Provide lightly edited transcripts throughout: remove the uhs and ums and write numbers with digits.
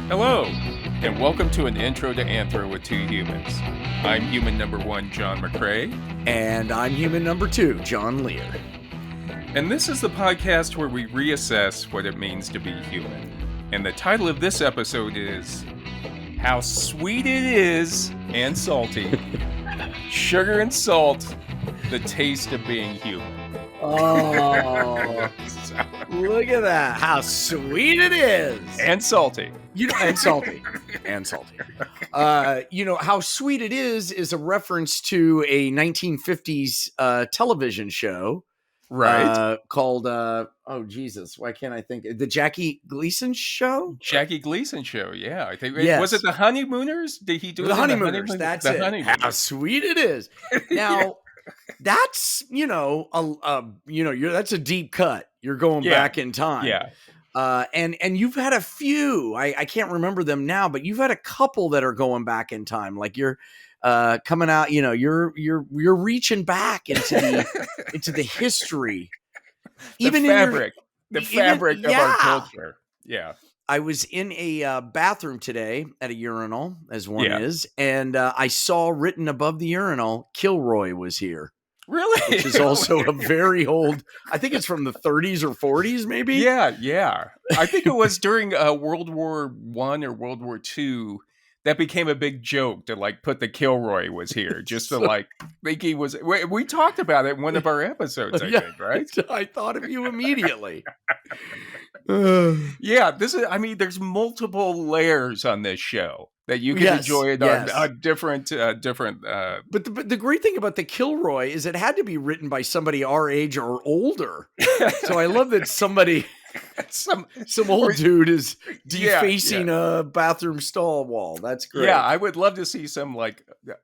Hello, and welcome to an intro to Anthro with two humans. I'm human number one, John McCray. And I'm human number two, John Lehr. And this is the podcast where we reassess what it means to be human. And the title of this episode is How Sweet It Is and Salty. Sugar and Salt, the taste of being human. Oh, look at that. How sweet it is. And salty. And salty. And salty. How sweet it is a reference to a 1950s television show. Right. Called, oh, Jesus, why can't I think? The Jackie Gleason show? Jackie Gleason show, yeah. I think. Yes. Was it The Honeymooners? Did he do The it? Honeymooners, that's it. Honeymooners. How sweet it is. Now, that's, that's a deep cut. You're going back in time. Yeah. And you've had a few, I can't remember them now, but you've had a couple that are going back in time. Like you're coming out, you're reaching back into the history. The fabric of our culture. Yeah. I was in a bathroom today at a urinal, as one is, and I saw written above the urinal, Kilroy was here. Really? Which is also a very old, I think it's from the 30s or 40s, maybe? Yeah. I think it was during World War I or World War II that became a big joke to put the Kilroy was here, just to think he was. We talked about it in one of our episodes, I think, right? I thought of you immediately. Yeah, there's multiple layers on this show that you can enjoy it on different. But the great thing about the Kilroy is it had to be written by somebody our age or older. So I love that somebody, some old dude is defacing a bathroom stall wall. That's great. Yeah, I would love to see some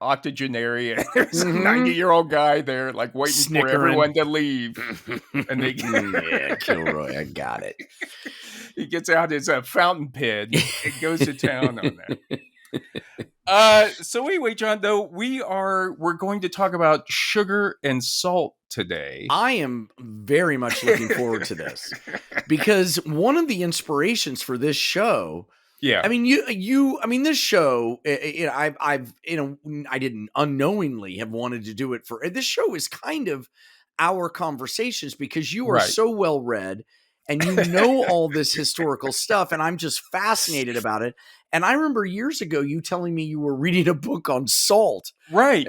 octogenarian, there's a 90-year-old guy there waiting for everyone to leave, and they Kilroy, I got it. He gets out his fountain pen and goes to town on that. So anyway, John, though, we're going to talk about sugar and salt today. I am very much looking forward to this because one of the inspirations for this show, this show, I didn't unknowingly have wanted to do it for this show is kind of our conversations because you are so well read. And you know all this historical stuff, and I'm just fascinated about it. And I remember years ago you telling me you were reading a book on salt, right?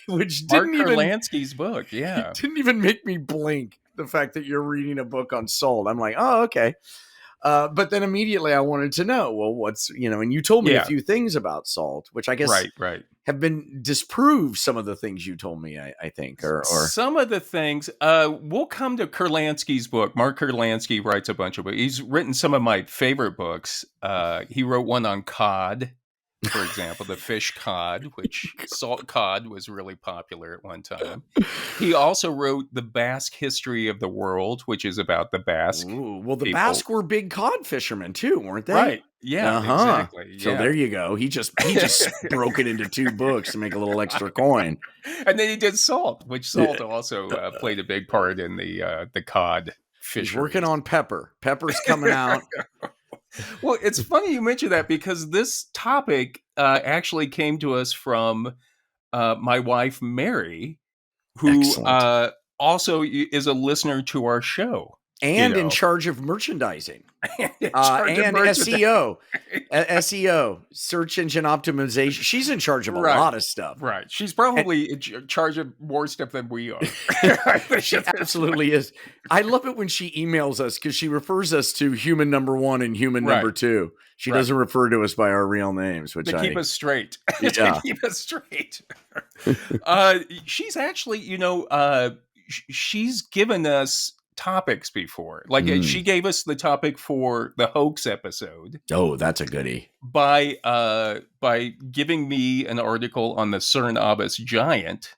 Which Marc didn't Kurlansky's book, it didn't even make me blink. The fact that you're reading a book on salt, I'm like, oh, okay. But then immediately I wanted to know, well, what's and you told me a few things about salt, which I guess have been disproved. Some of the things you told me, I think, or some of the things. We'll come to Kurlansky's book. Marc Kurlansky writes a bunch of books. He's written some of my favorite books. He wrote one on cod, for example, the fish cod, which salt cod was really popular at one time. He also wrote The Basque History of the World, which is about the Basque. Ooh, well, the Basque were big cod fishermen too, weren't they? Right. Yeah, exactly. So there you go. He just broke it into two books to make a little extra coin. And then he did salt, which salt also played a big part in the cod fish. He's working on pepper. Pepper's coming out. Well, it's funny you mention that because this topic actually came to us from my wife, Mary, who also is a listener to our show. And in charge of merchandising. And SEO. SEO, search engine optimization. She's in charge of a lot of stuff. Right. She's probably in charge of more stuff than we are. She absolutely is. I love it when she emails us because she refers us to human number one and human number two. She doesn't refer to us by our real names, which keep us straight. Yeah. Keep us straight. She's actually, she's given us topics before. She gave us the topic for the hoax episode. Oh, that's a goodie. By giving me an article on the Cernobis giant.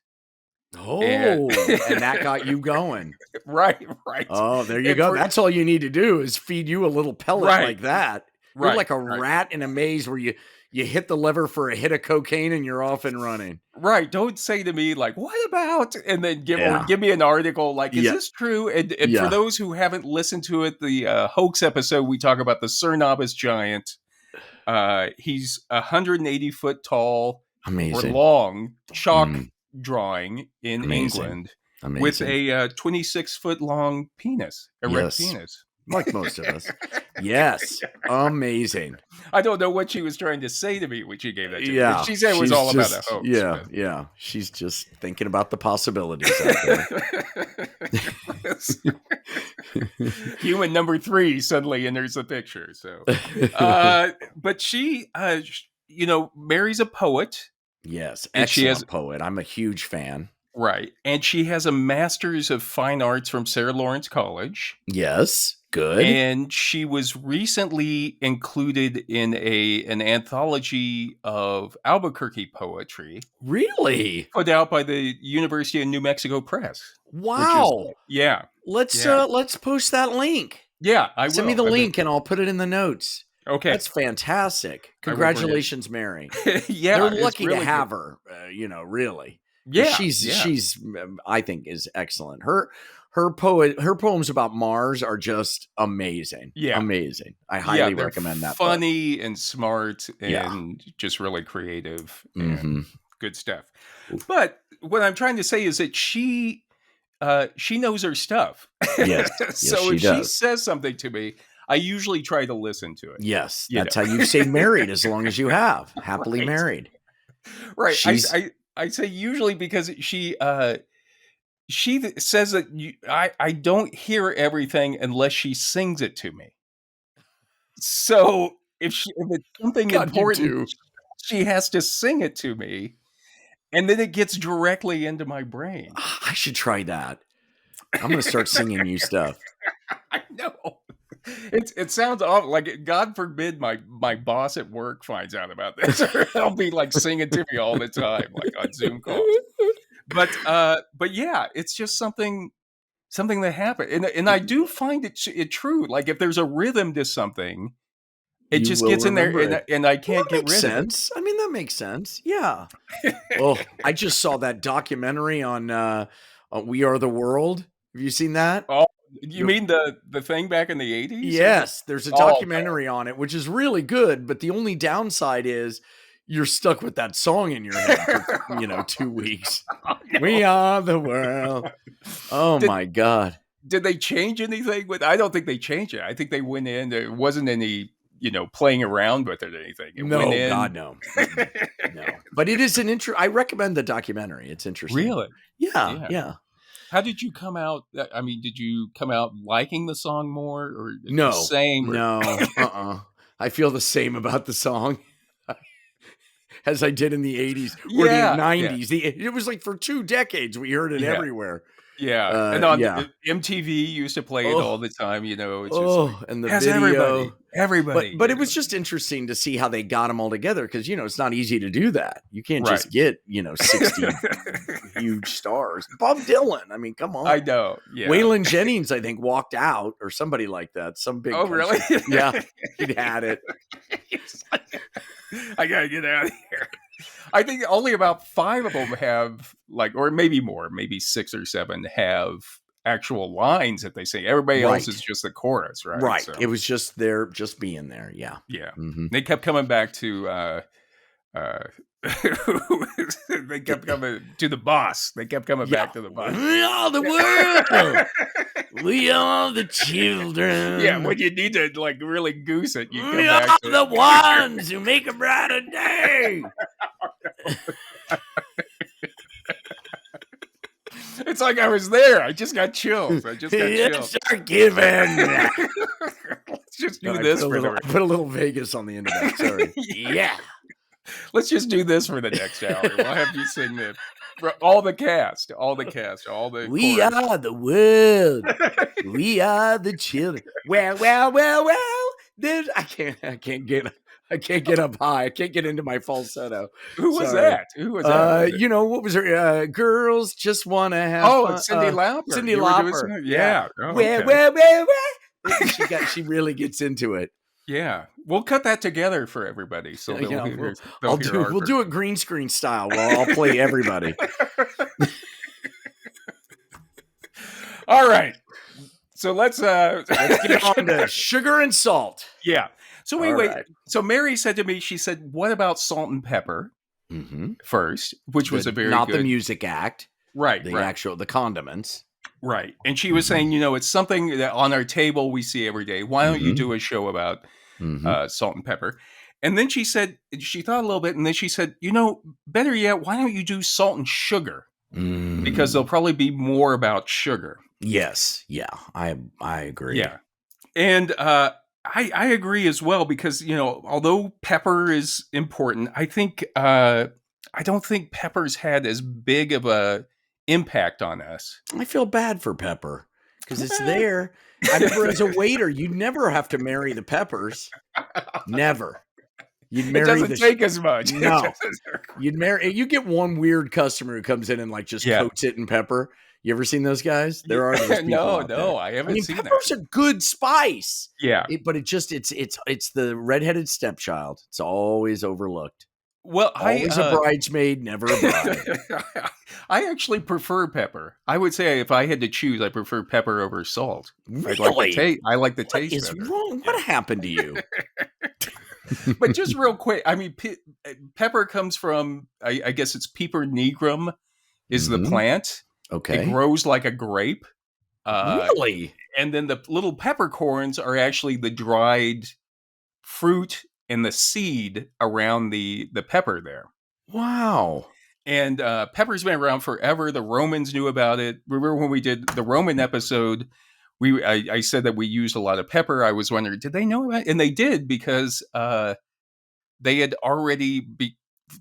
Oh, and that got you going. Right. Oh, there you go. That's all you need to do is feed you a little pellet like that. You're like a rat in a maze where you hit the lever for a hit of cocaine and you're off and running. Right. Don't say to me what about? And then give me an article is this true? And for those who haven't listened to it, the hoax episode, we talk about the Cernobis giant. He's 180 foot tall, amazing, or long chalk drawing in amazing. England, Amazing. with a 26 foot long penis, erect penis. Like most of us. Yes. Amazing. I don't know what she was trying to say to me when she gave that to me. Yeah. She said it was all about a hoax. Yeah. But. Yeah. She's just thinking about the possibilities out there. Human number 3 suddenly enters the picture. So, but she, marries a poet. Yes. Excellent poet. I'm a huge fan. Right. And she has a master's of fine arts from Sarah Lawrence College. Yes. Good. And she was recently included in an anthology of Albuquerque poetry. Really? Put out by the University of New Mexico Press. Wow. Yeah. Let's post that link. Yeah, I will. Send me the link and I'll put it in the notes. Okay. That's fantastic. Congratulations, Mary. Yeah. They're lucky to have her, really. Yeah. She's I think is excellent. Her poems about Mars are just amazing. Yeah. Amazing. I highly recommend that. Funny and smart and just really creative and good stuff. But what I'm trying to say is that she knows her stuff. Yes. So if she says something to me, I usually try to listen to it. Yes. That's how you stay married as long as you have. Happily married. Right. I say usually because she says that I don't hear everything unless she sings it to me. So if it's something important, she has to sing it to me, and then it gets directly into my brain. I should try that. I'm going to start singing you stuff. I know. It sounds awful. Like, God forbid my boss at work finds out about this. They'll be like singing to me all the time, like on Zoom calls. But yeah, it's just something that happened, and I do find it true. Like, if there's a rhythm to something, it just gets in there, and I can't get rid of it. I mean, that makes sense. Yeah. Oh, I just saw that documentary on We Are the World. Have you seen that? Oh. You mean the thing back in the 80s? Yes, there's a documentary on it, which is really good, but the only downside is you're stuck with that song in your head for, 2 weeks. No. We are the world. Oh, my God. Did they change anything? I don't think they changed it. I think they went in. There wasn't any, playing around with it or anything. God, no. No. But it is I recommend the documentary. It's interesting. Really? Yeah. How did you come out? I mean, did you come out liking the song more, or no, the same? No, I feel the same about the song as I did in the 80s or the 90s. Yeah. It was like for 2 decades we heard it everywhere. Yeah, and on MTV used to play it all the time. It's and the video, everybody. But it was just interesting to see how they got them all together because it's not easy to do that. You can't just get 60 huge stars. Bob Dylan, I mean, come on. I know. Yeah. Waylon Jennings, I think, walked out or somebody like that. Some big. Oh, really? Yeah, he had it. I gotta get out of here. I think only about 5 of them have or maybe more, maybe 6 or 7 have actual lines that they sing. Everybody else is just the chorus, right? Right. So, it was just just being there. Yeah. Yeah. Mm-hmm. They kept coming back to they kept coming to the boss. They kept coming back to the boss. We are the world. We are the children. Yeah, when you need to really goose it, you come we back are to the ones who make a brighter day. It's like I was there. I just got chills. Start giving. Let's just do this I put a little Vegas on the end of that. Sorry. Yeah. Let's just do this for the next hour. We'll have you sing this. For all the cast. We are the world. We are the children. Well. I can't get up high. I can't get into my falsetto. Who was that? What was her? Girls just want to have fun. It's Cyndi Lauper. Cyndi Lauper. Yeah. Oh, okay. She really gets into it. Yeah. We'll cut that together for everybody. So we'll do it green screen style while I'll play everybody. All right. So let's get on to sugar and salt. Yeah. So anyway, so Mary said to me, she said, "What about salt and pepper first?" Which was a very not good, the music act, right? The condiments, right? And she was saying, it's something that on our table we see every day. Why don't you do a show about salt and pepper? And then she said, she thought a little bit, and then she said, better yet, why don't you do salt and sugar? Because there'll probably be more about sugar. Yes, yeah, I agree. Yeah, and I agree as well, because although pepper is important, I think I don't think pepper's had as big of a impact on us. I feel bad for Pepper because it's there. I remember as a waiter, you never have to marry the peppers. Never. You'd marry. It doesn't take as much. No, you'd marry. You get one weird customer who comes in and just coats it in pepper. You ever seen those guys? There are those people. No, I haven't seen that. Pepper's a good spice. Yeah, but it's the redheaded stepchild. It's always overlooked. Well, always a bridesmaid, never a bride. I actually prefer pepper. I would say if I had to choose, I prefer pepper over salt. Really? I like the taste. What is wrong? What happened to you? But just real quick, I mean, pepper comes from, I guess it's Piper nigrum is the plant. Okay. It grows like a grape. Really? And then the little peppercorns are actually the dried fruit and the seed around the pepper there. Wow. And pepper's been around forever. The Romans knew about it. Remember when we did the Roman episode, I said that we used a lot of pepper. I was wondering, did they know about it? And they did, because they had already,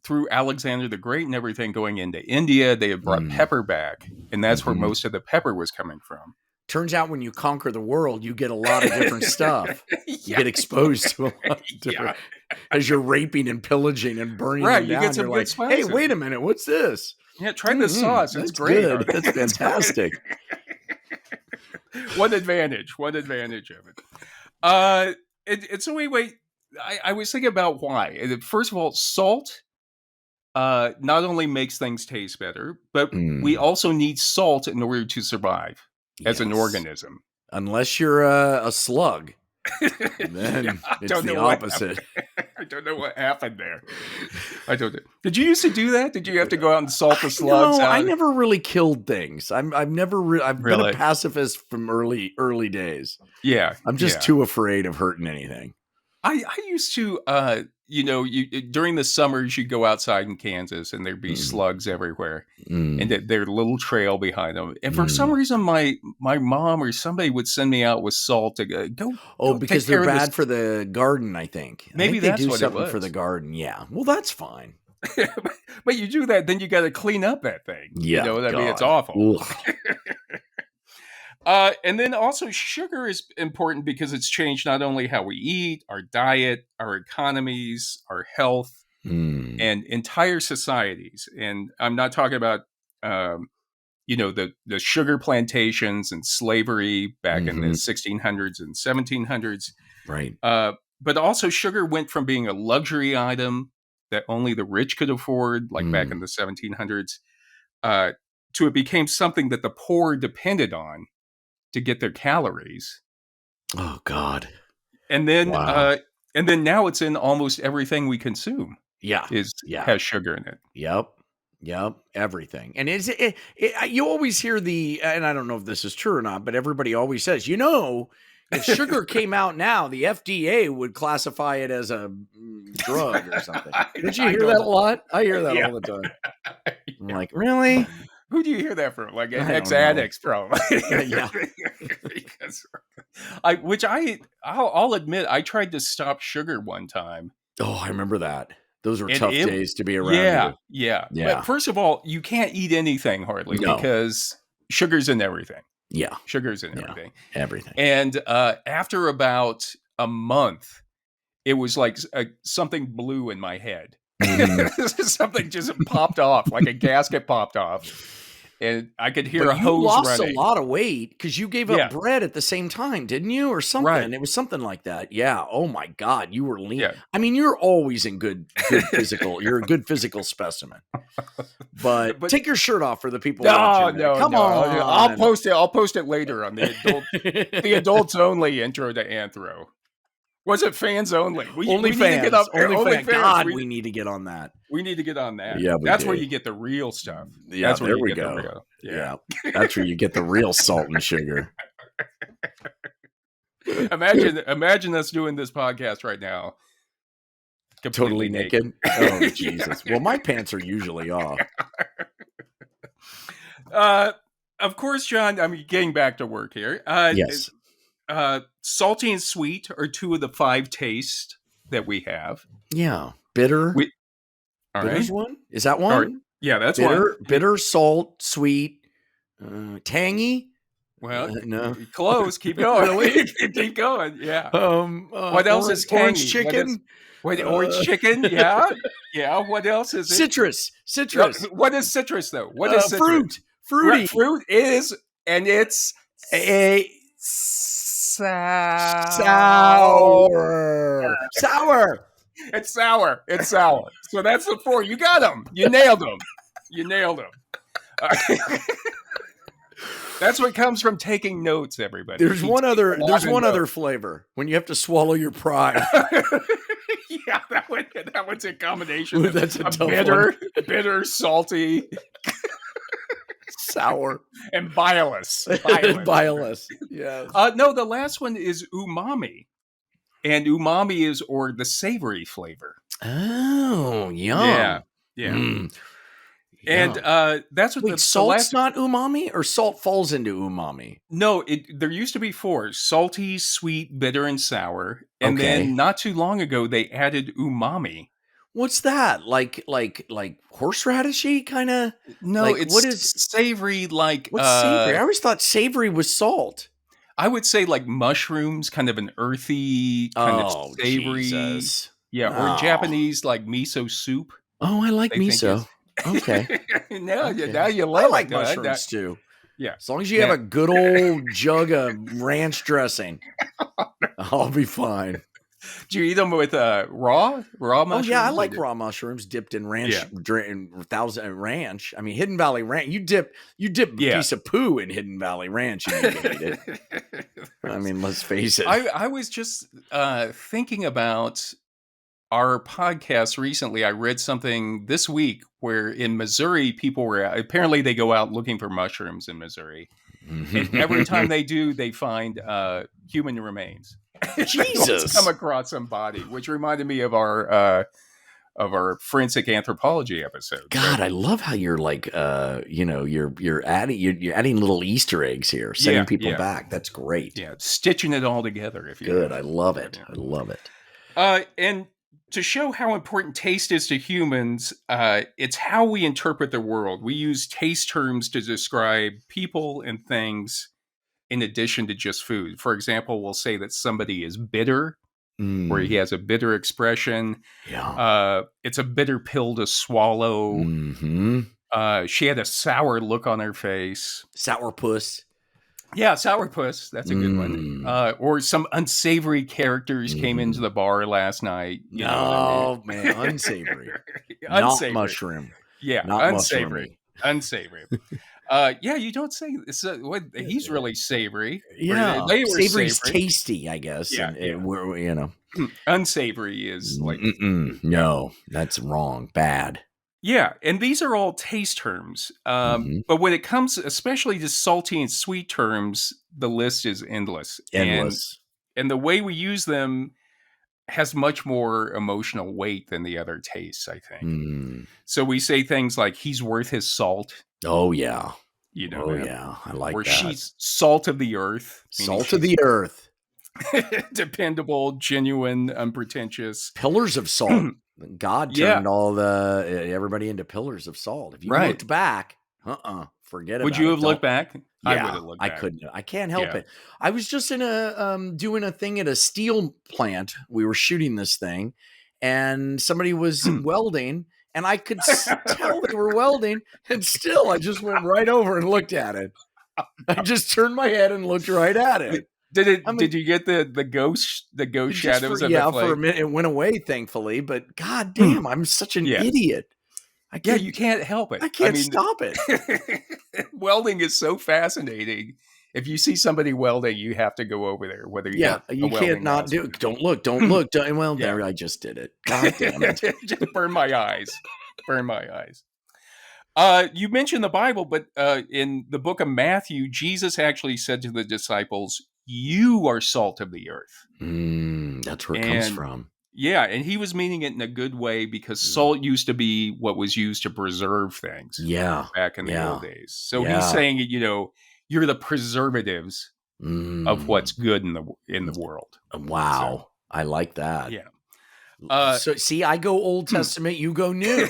through Alexander the Great and everything, going into India, they had brought pepper back. And that's where most of the pepper was coming from. Turns out when you conquer the world, you get a lot of different stuff. You get exposed to a lot of different, as you're raping and pillaging and burning them down. You get some good spices. Hey, wait a minute, what's this? Yeah, try this sauce. It's great. Good. That's fantastic. One advantage of it. It's a way. I was thinking about why. First of all, salt not only makes things taste better, but we also need salt in order to survive as an organism. Unless you're a slug. Then it's the opposite. I don't know what happened there. I don't know. Did you used to do that? Did you have to go out and salt the slugs? No, I never really killed things. I've been a pacifist from early days. Yeah, I'm just too afraid of hurting anything. I used to, during the summers, you'd go outside in Kansas and there'd be slugs everywhere, and their little trail behind them. And for some reason, my mom or somebody would send me out with salt to go. Oh, because they're bad for the garden, I think. Maybe they that's do what something it was. for the garden. Yeah. Well, that's fine. But you do that, then you got to clean up that thing. Yeah. I mean, it's awful. And then also sugar is important because it's changed not only how we eat, our diet, our economies, our health, and entire societies. And I'm not talking about, the sugar plantations and slavery back in the 1600s and 1700s. Right. But also sugar went from being a luxury item that only the rich could afford, like back in the 1700s, to it became something that the poor depended on to get their calories. Oh God. And then now it's in almost everything we consume. Has sugar in it. Yep. Everything. And you always hear and I don't know if this is true or not, but everybody always says, if sugar came out now, the FDA would classify it as a drug or something. Did you hear that a lot? I hear that all the time. I'm like, really? Who do you hear that from? Like ex-addicts, probably. Yeah. Because I'll admit, I tried to stop sugar one time. Oh, I remember that. Those were tough days to be around. Yeah. But first of all, you can't eat anything hardly because sugar's in everything. Yeah. Sugar's in everything. Everything. And after about a month, it was like something blew in my head. Something just popped off, like a gasket popped off. And I could hear a hose running. You lost a lot of weight because you gave up bread at the same time, didn't you? Or something. Right. It was something like that. Yeah. Oh my God. You were lean. Yeah. I mean, you're always in good physical. You're a good physical specimen. But take your shirt off for the people watching. No. Come on. I'll post it. I'll post it later on the adults only intro to Anthro. Was it fans only? Only fans. Only fans. God, we need to get on that. We need to get on that. Yeah, that's where you get the real stuff. Yeah, that's where there you we get go. The real. Yeah, that's where you get the real salt and sugar. Imagine us doing this podcast right now. Totally naked. Oh, Jesus. Well, my pants are usually off. Of course, John, I mean, getting back to work here. Yes. Salty and sweet are 2 of the 5 tastes that we have. Yeah. Bitter. Bitter's one? Is that one? Right. Yeah, that's bitter, one. Bitter, salt, sweet, tangy. Well, no. Close. Keep going. Really? Keep going. Yeah. What else is tangy? Orange chicken? Orange chicken? Yeah. Yeah. What else is it? Citrus. What is citrus, though? What is citrus? Fruit. Fruity. Fruit is, and it's a sour. It's sour. So that's the 4. You got them. You nailed them. That's what comes from taking notes, everybody. There's one other flavor when you have to swallow your pride. Yeah, that one's a combination. Ooh, that's a tough bitter, salty, sour, and bilious. Yeah. No, the last one is umami. And umami is the savory flavor. Oh, yum. Yeah. Mm. And that's what salt's not umami, or salt falls into umami? No, there used to be 4: salty, sweet, bitter, and sour. And then not too long ago, they added umami. What's that? Like horseradishy kind of? No, it's savory. What's savory? I always thought savory was salt. I would say like mushrooms, kind of an earthy, kind of savory. Jesus. Yeah, or Japanese like miso soup. Oh, I like miso. Okay. Now you love I like mushrooms too. Yeah. As long as you have a good old jug of ranch dressing, I'll be fine. Do you eat them with raw mushrooms? Oh yeah, I like raw mushrooms dipped in ranch, ranch. I mean, Hidden Valley Ranch. You dip a piece of poo in Hidden Valley Ranch and you can eat it. I mean, let's face it. I was just thinking about our podcast recently. I read something this week where in Missouri, people were apparently they go out looking for mushrooms in Missouri, and every time they do, they find human remains. Jesus, come across some body, which reminded me of our forensic anthropology episode. God, I love how you're like, you're adding little Easter eggs here, sending people back. That's great. Yeah, stitching it all together. If you good, I love it. I love it. And to show how important taste is to humans, it's how we interpret the world. We use taste terms to describe people and things in addition to just food. For example, we'll say that somebody is bitter, where he has a bitter expression. Yeah. It's a bitter pill to swallow. Mm-hmm. She had a sour look on her face. Sourpuss. Yeah, sourpuss. That's a good one. Or some unsavory characters came into the bar last night. Man, unsavory. Not mushroom. Yeah, not unsavory. Unsavory. You don't say this. He's really savory. Yeah, they were savory's savory. Tasty, I guess. Yeah, and unsavory is like no, that's wrong. Bad. Yeah, and these are all taste terms. But when it comes, especially to salty and sweet terms, the list is endless. And the way we use them has much more emotional weight than the other tastes, I think. So we say things like, he's worth his salt. Oh, yeah. Yeah. I like that. Or she's salt of the earth. Salt of the earth. Dependable, genuine, unpretentious. Pillars of salt. God turned everybody into pillars of salt. If you looked back, forget about it. Would you have looked back? Yeah, I would have looked back. I couldn't. I can't help it. I was just in doing a thing at a steel plant. We were shooting this thing, and somebody was welding, and I could tell they were welding, and still I just went right over and looked at it. I just turned my head and looked right at it. Did you get the ghost shadows of the flame? For a minute it went away, thankfully. But god damn, I'm such an idiot. You can't help it. I can't stop it. Welding is so fascinating. if you see somebody welding, you have to go over there. Whether you can't not do it. Don't look. Well, there I just did it. God damn it! Just burn my eyes. Burn my eyes. You mentioned the Bible, but in the book of Matthew, Jesus actually said to the disciples, "You are salt of the earth." That's where it comes from. Yeah, and he was meaning it in a good way because salt used to be what was used to preserve things. Yeah, back in the old days. So he's saying, you're the preservatives of what's good in the world. Wow, so, I like that. Yeah. So see, I go Old Testament, you go New.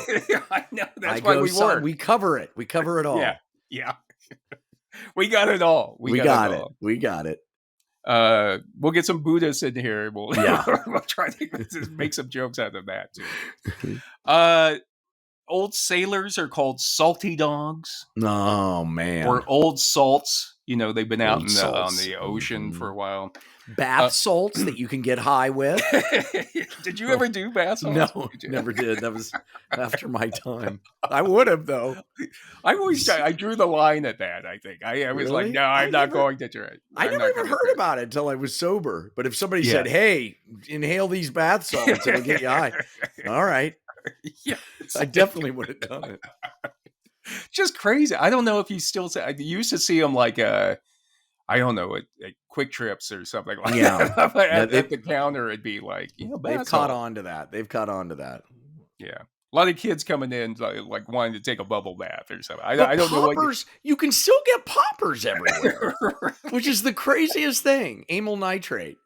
I know. That's why we work. We cover it. We cover it all. Yeah. We got it all. We got it. We got it. We'll get some Budhos in here. We'll try to make some jokes out of that too. Old sailors are called salty dogs. Oh man. Or old salts. They've been out on the ocean for a while. Bath salts that you can get high with. Did you ever do bath salts? No, never did. That was after my time. I would have though. I drew the line at that. I think I was like, no, I'm not going to try it. I never even heard about it until I was sober. But if somebody said, "Hey, inhale these bath salts, it'll get you high," all right. Yeah, I definitely would have done it. Just crazy. I don't know if you still say. I used to see them like I don't know, at Quick Trips or something like that. At the counter, it'd be like, they've caught on to that. Yeah. A lot of kids coming in like wanting to take a bubble bath or something. I don't know what you can still get poppers everywhere, which is the craziest thing. Amyl nitrate.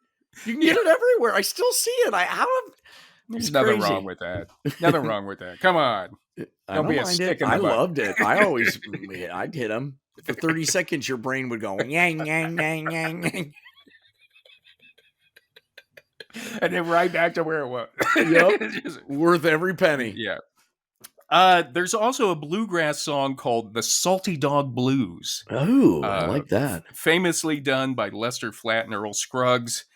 You can get it everywhere. I still see it. There's nothing wrong with that. Nothing wrong with that. Come on. Don't be a stick in the butt. I loved it. I'd hit them. For 30 seconds, your brain would go, yang, yang, yang, yang, yang. And then right back to where it was. Yep. Worth every penny. Yeah. There's also a bluegrass song called The Salty Dog Blues. Oh, I like that. Famously done by Lester Flatt and Earl Scruggs.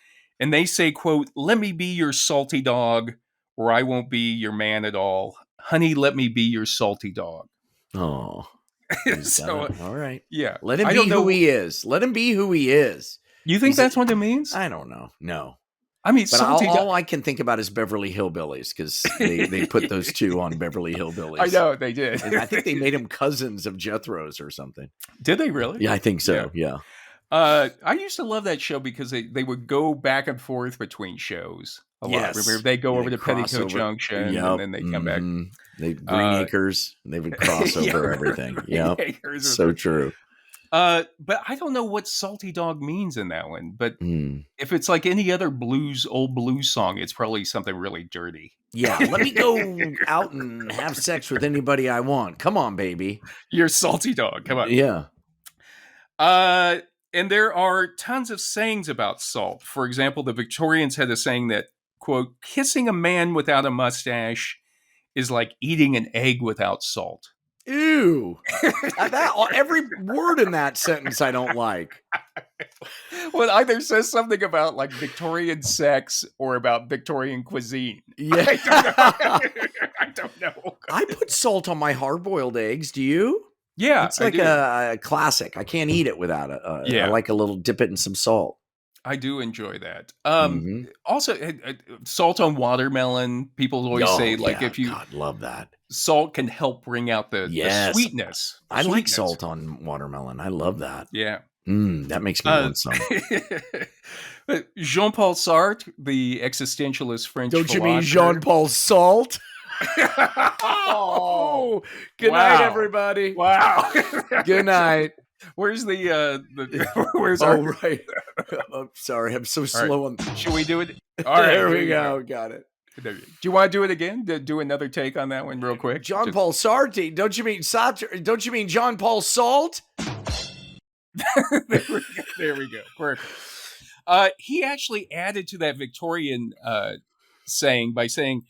And they say, quote, "Let me be your salty dog, or I won't be your man at all. Honey, let me be your salty dog." Oh. So, all right. Yeah. Let him be who he is. Let him be who he is. You think that's what it means? I don't know. No. I mean, but all I can think about is Beverly Hillbillies because they put those two on Beverly Hillbillies. I know they did. And I think they made them cousins of Jethro's or something. Did they really? Yeah, I think so. Yeah. I used to love that show because they would go back and forth between shows a lot. Remember, they go over to Petticoat Junction and then they come back. Green Acres, they would cross over everything. Yeah, so true. But I don't know what salty dog means in that one. But if it's like any other old blues song, it's probably something really dirty. Yeah, let me go out and have sex with anybody I want. Come on, baby. You're a salty dog. Come on. Yeah. And there are tons of sayings about salt. For example, the Victorians had a saying that, quote, "Kissing a man without a mustache is like eating an egg without salt." Ew. Every word in that sentence I don't like. Well, it either says something about like Victorian sex or about Victorian cuisine. Yeah. I don't know. I put salt on my hard-boiled eggs. Do you? Yeah. It's like a classic. I can't eat it without it. I like a little dip it in some salt. I do enjoy that. Also, salt on watermelon. People always say, like, if you love that, salt can help bring out the sweetness. I like salt on watermelon. I love that. Yeah, that makes me want some. Jean-Paul Sartre, the existentialist French philosopher. Don't you mean Jean-Paul Salt? Oh, good night, everybody. Wow. Good night. Where's where's our... right. I'm sorry, I'm so slow on. Should we do it? All right, there we go. Got it. Do you want to do it again? Do another take on that one real quick? Jean-Paul Sartre. Don't you mean Sartre? Don't you mean Jean-Paul Salt? There we go. Perfect. He actually added to that Victorian saying by saying,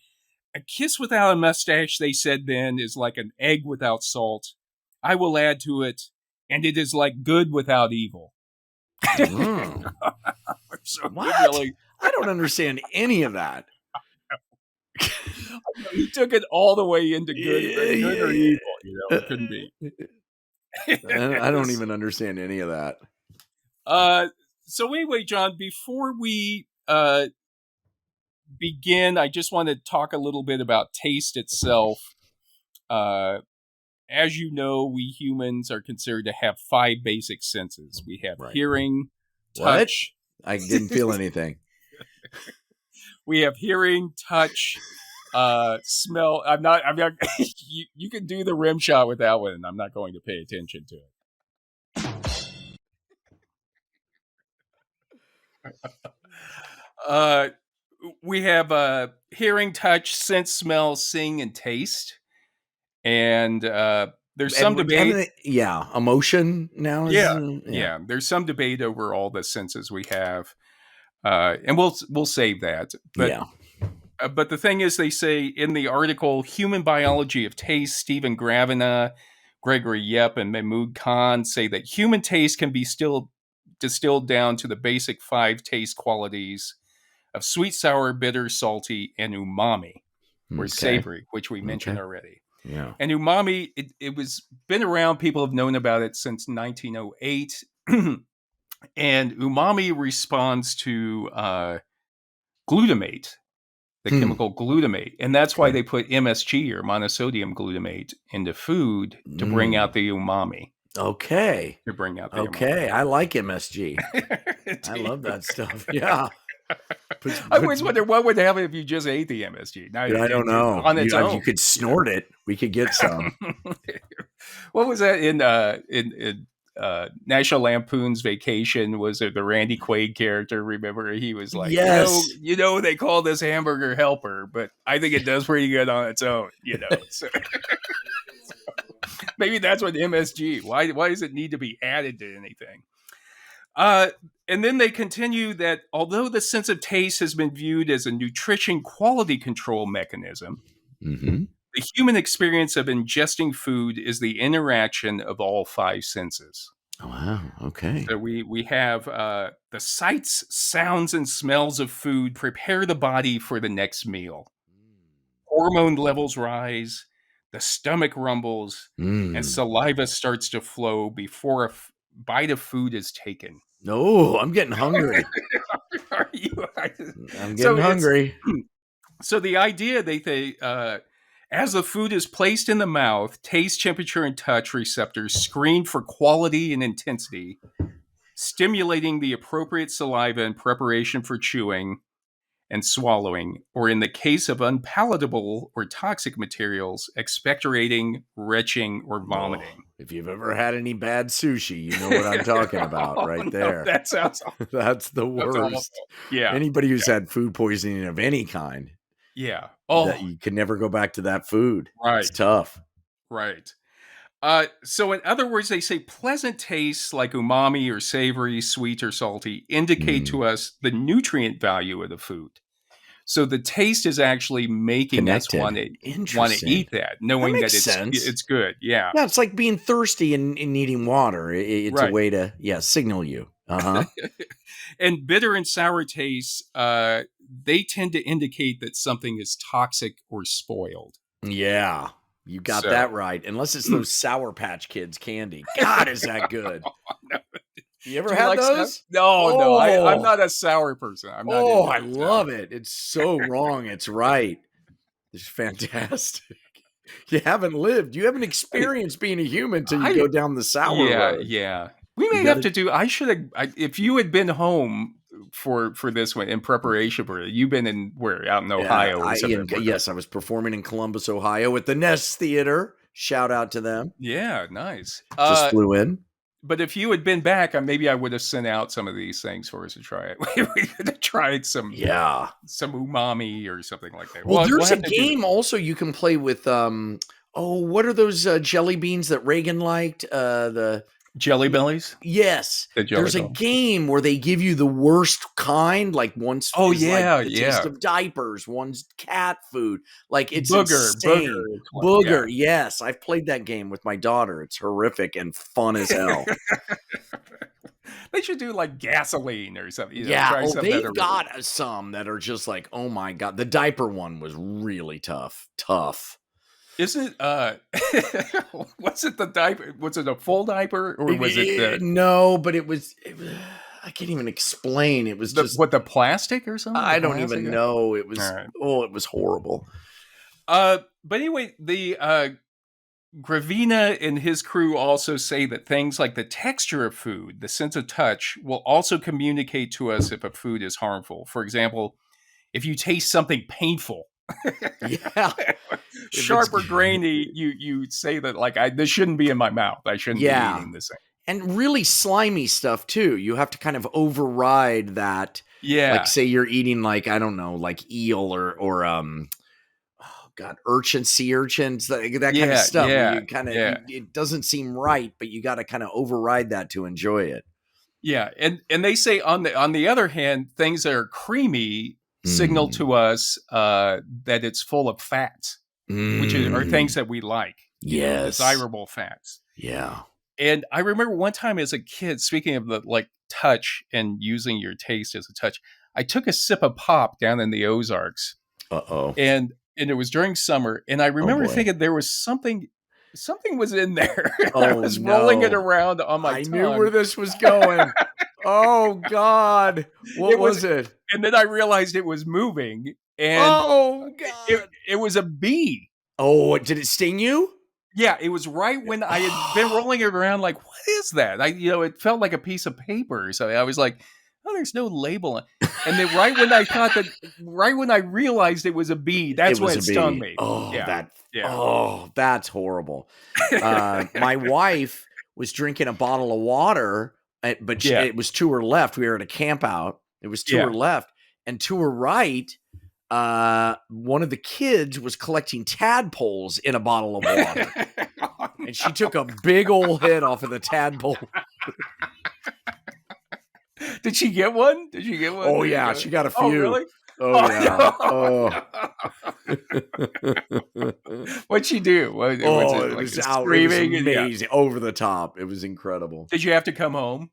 "A kiss without a mustache," they said then, "is like an egg without salt. I will add to it, and it is like good without evil." So what? Really... I don't understand any of that. He took it all the way into good or evil. It couldn't be. I don't even understand any of that. So anyway, John, before we begin, I just want to talk a little bit about taste itself. As you know, we humans are considered to have 5 basic senses. We have hearing, touch. What? I didn't feel anything. We have hearing, touch, smell. I'm not. You can do the rim shot with that one. I'm not going to pay attention to it. We have hearing, touch, sense, smell, sing, and taste. And there's some debate. Emotion now. Yeah. There's some debate over all the senses we have, and we'll save that. But but the thing is, they say in the article "Human Biology of Taste," Stephen Gravina, Gregory Yep, and Mahmoud Khan say that human taste can be still distilled down to the basic 5 taste qualities of sweet, sour, bitter, salty, and umami, or savory, which we mentioned already. Yeah. And umami, it was been around. People have known about it since 1908. And umami responds to glutamate, the chemical glutamate. And that's why they put MSG, or monosodium glutamate, into food to bring out the umami. Okay. To bring out the umami. I like MSG. I love that stuff. Yeah. I always wonder what would happen if you just ate the MSG. Now, I don't know. On its own, you could snort it. We could get some. What was that in National Lampoon's Vacation? Was it the Randy Quaid character? Remember, he was like, yes, you know, they call this hamburger helper, but I think it does pretty good on its own. You know, so maybe that's what MSG. Why does it need to be added to anything? And then they continue that although the sense of taste has been viewed as a nutrition quality control mechanism, the human experience of ingesting food is the interaction of all 5 senses. Oh, wow. Okay. So we have the sights, sounds, and smells of food prepare the body for the next meal. Hormone levels rise, the stomach rumbles, and saliva starts to flow before a bite of food is taken. No, I'm getting hungry. Are you? I'm getting hungry. So the idea, as the food is placed in the mouth, taste, temperature, and touch receptors screen for quality and intensity, stimulating the appropriate saliva in preparation for chewing and swallowing, or in the case of unpalatable or toxic materials, expectorating, retching, or vomiting. Oh, if you've ever had any bad sushi, you know what I'm talking about right there. No, that sounds awful. That's the worst. Yeah. Anybody who's had food poisoning of any kind. Yeah. That you can never go back to that food. Right. It's tough. Right. So in other words, they say pleasant tastes like umami or savory, sweet or salty indicate to us the nutrient value of the food. So the taste is actually making us want to eat that, knowing that it's good. Yeah. Yeah, it's like being thirsty and needing water. It's a way to signal you. And bitter and sour tastes, they tend to indicate that something is toxic or spoiled. Yeah. You got that right. Unless it's those Sour Patch Kids candy. God, is that good? No. You ever had those? No. I'm not a sour person. I'm not. I love it. It's so wrong. It's right. It's fantastic. You haven't lived. You haven't experienced being a human until you go down the sour road. Yeah. We may have to do. I should have. If you had been home for this one in preparation for it, you've been out in Ohio. Yes, I was performing in Columbus, Ohio, at the Nest Theater. Shout out to them. Yeah, nice. Just flew in. But if you had been back, maybe I would have sent out some of these things for us to try it. We could have tried some umami or something like that. Well, there's a game also you can play with. What are those jelly beans that Reagan liked? The Jelly Bellies? Yes. There's a game where they give you the worst kind. Like one's taste of diapers, one's cat food. Like it's Booger. Yes. I've played that game with my daughter. It's horrific and fun as hell. They should do like gasoline or something. They've got some that are just like, oh my God. The diaper one was really tough. Isn't was it the diaper? Was it a full diaper or was it the no, but it was I can't even explain. It was just the plastic or something? I don't even know. It was right. it was horrible. But anyway, the Gravina and his crew also say that things like the texture of food, the sense of touch, will also communicate to us if a food is harmful. For example, if you taste something painful, yeah, sharp or grainy, you say that like this shouldn't be in my mouth. I shouldn't be eating this thing. And really slimy stuff too. You have to kind of override that. Yeah, like say you're eating like I don't know, like eel or sea urchins, that kind of stuff. Where you kind of it doesn't seem right, but you got to kind of override that to enjoy it. Yeah, and they say on the other hand, things that are creamy signal to us that it's full of fats, which are things that we like. Yes, desirable fats. Yeah. And I remember one time as a kid, speaking of the like touch and using your taste as a touch, I took a sip of pop down in the Ozarks. And it was during summer, and I remember thinking there was something was in there. I was rolling it around on my tongue. I knew where this was going. Oh God. What was it? And then I realized it was moving, and God. It was a bee. Oh, did it sting you? Yeah, it was right when I had been rolling it around like, what is that? It felt like a piece of paper. So I was like, oh, there's no label. And then right when I realized it was a bee, that's when it stung me. Oh, that's horrible. My wife was drinking a bottle of water, but it was to her left. We were at a camp out. It was to her left, and to her right, one of the kids was collecting tadpoles in a bottle of water. And she took a big old hit off of the tadpole. Did she get one? Oh, yeah. She got a few. Oh, really? Oh, yeah. What'd she do? It was screaming. It was amazing. Over the top. It was incredible. Did you have to come home?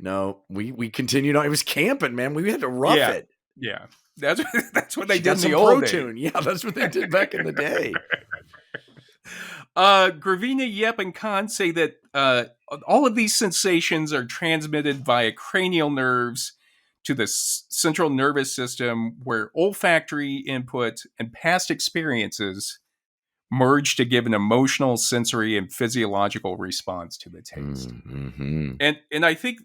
No. We continued on. It was camping, man. We had to rough it. Yeah. That's what they did in the old days. Yeah, that's what they did back in the day. Gravina, Yep, and Khan say that all of these sensations are transmitted via cranial nerves to the central nervous system, where olfactory input and past experiences merge to give an emotional, sensory, and physiological response to the taste. Mm-hmm. And I think,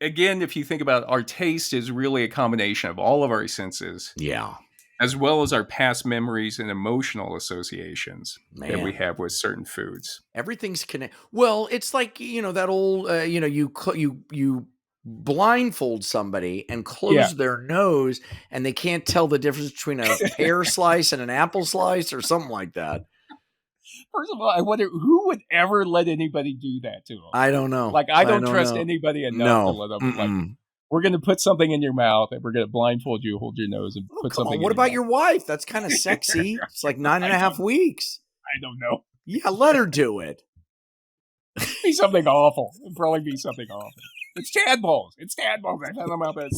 again, if you think about it, our taste is really a combination of all of our senses. Yeah. As well as our past memories and emotional associations that we have with certain foods. Everything's connected. Well, it's like, that old, you blindfold somebody and close their nose and they can't tell the difference between a pear slice and an apple slice or something like that. First of all, I wonder who would ever let anybody do that to them. I don't know. Like, I don't trust anybody enough to let them. Like, we're going to put something in your mouth and we're going to blindfold you, hold your nose, and put something in your mouth. What about your wife? That's kind of sexy. It's like 9.5 weeks. I don't know. Yeah, let her do it. Be something awful. It'd probably be something awful. It's tadpoles. I found them out there.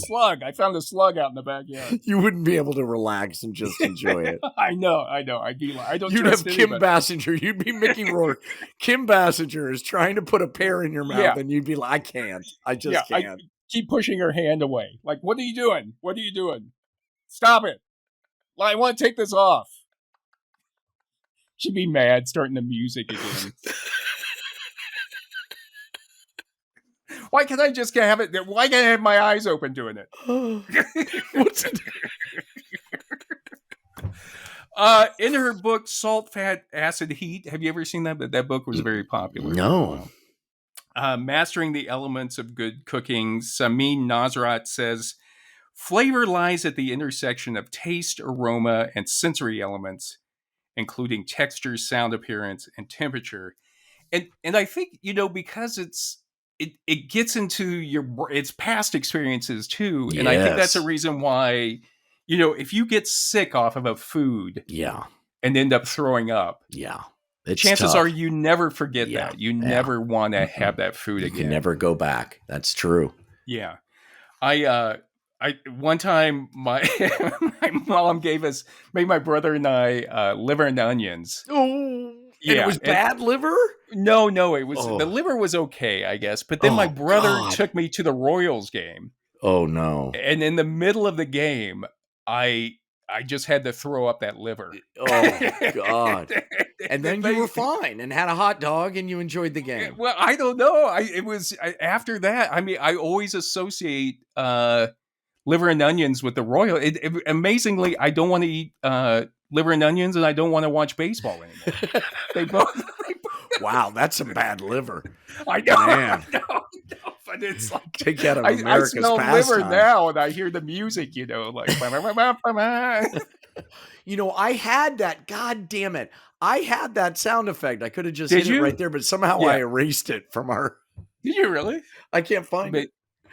I found a slug out in the backyard. You wouldn't be able to relax and just enjoy it. I know. I'd be like, I don't. You'd have Kim Basinger. You'd be Mickey Rourke. Kim Basinger is trying to put a pear in your mouth, and you'd be like, I can't. I just can't. Keep pushing her hand away. Like, what are you doing? What are you doing? Stop it. I want to take this off. She'd be mad, starting the music again. Why can't I just have it? Why can't I have my eyes open doing it? What's it? In her book, Salt, Fat, Acid, Heat. Have you ever seen that? That book was very popular. No. Mastering the Elements of Good Cooking, Samin Nasrat says, flavor lies at the intersection of taste, aroma, and sensory elements, including texture, sound appearance, and temperature. And I think, because it gets into its past experiences too. And I think that's a reason why, if you get sick off of a food and end up throwing up, chances are you never forget that. You never want to have that food again. You can never go back. That's true. Yeah. I one time my my mom made my brother and I liver and onions. Oh, and it was bad liver? No, it was the liver was okay, I guess. But then my brother took me to the Royals game. Oh no! And in the middle of the game, I just had to throw up that liver. Oh God! And then you were fine and had a hot dog and you enjoyed the game. Well, I don't know. After that. I mean, I always associate liver and onions with the Royal. Amazingly, I don't want to eat liver and onions, and I don't want to watch baseball anymore. They both. Wow, that's some bad liver. I know. Man. I know. But it's like take that of America's I smell pastime. liver now, and I hear the music. Like. I had that. God damn it! I had that sound effect. I could have just hit it right there, but somehow I erased it from our. Did you really? I can't find it.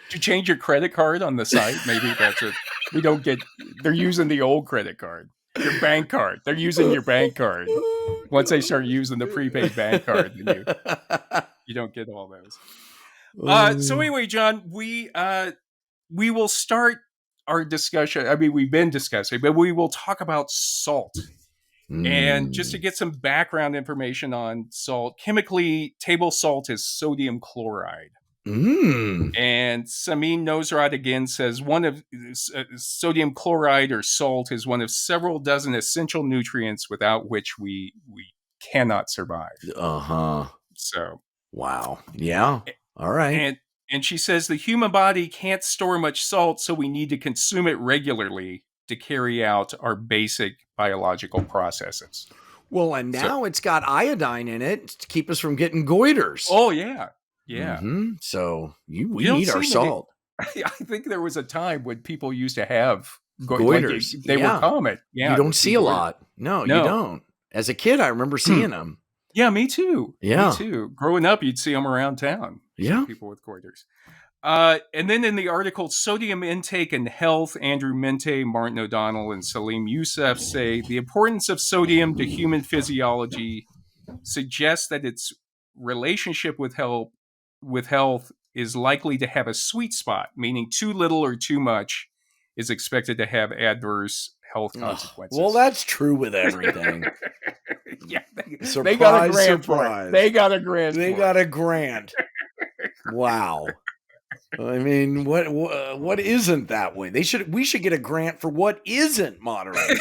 Did you change your credit card on the site? Maybe that's it. We don't get. They're using the old credit card. Your bank card. They're using your bank card. Once they start using the prepaid bank card, then you don't get all those. So anyway, John, we will start our discussion. I mean, we've been discussing, but we will talk about salt. And just to get some background information on salt, chemically, table salt is sodium chloride. And Samin Nosrat again says one of sodium chloride or salt is one of several dozen essential nutrients without which we cannot survive. So wow, yeah, all right. And she says the human body can't store much salt, so we need to consume it regularly to carry out our basic biological processes. Well, and now it's got iodine in it to keep us from getting goiters. Oh yeah. Yeah. Mm-hmm. So we need our salt. I think there was a time when people used to have goiters. They were common. Yeah. You don't see a lot. No, you don't. As a kid, I remember seeing them. Yeah, me too. Yeah. Me too. Growing up, you'd see them around town. Yeah. People with goiters. And then in the article, Sodium Intake and Health, Andrew Mente, Martin O'Donnell, and Salim Youssef say the importance of sodium to human physiology suggests that its relationship with health is likely to have a sweet spot, meaning too little or too much is expected to have adverse health consequences. Well, that's true with everything. Yeah, they got a grant for it. They got a grant. They got a grant. Wow. I mean, what isn't that way? We should get a grant for what isn't moderation.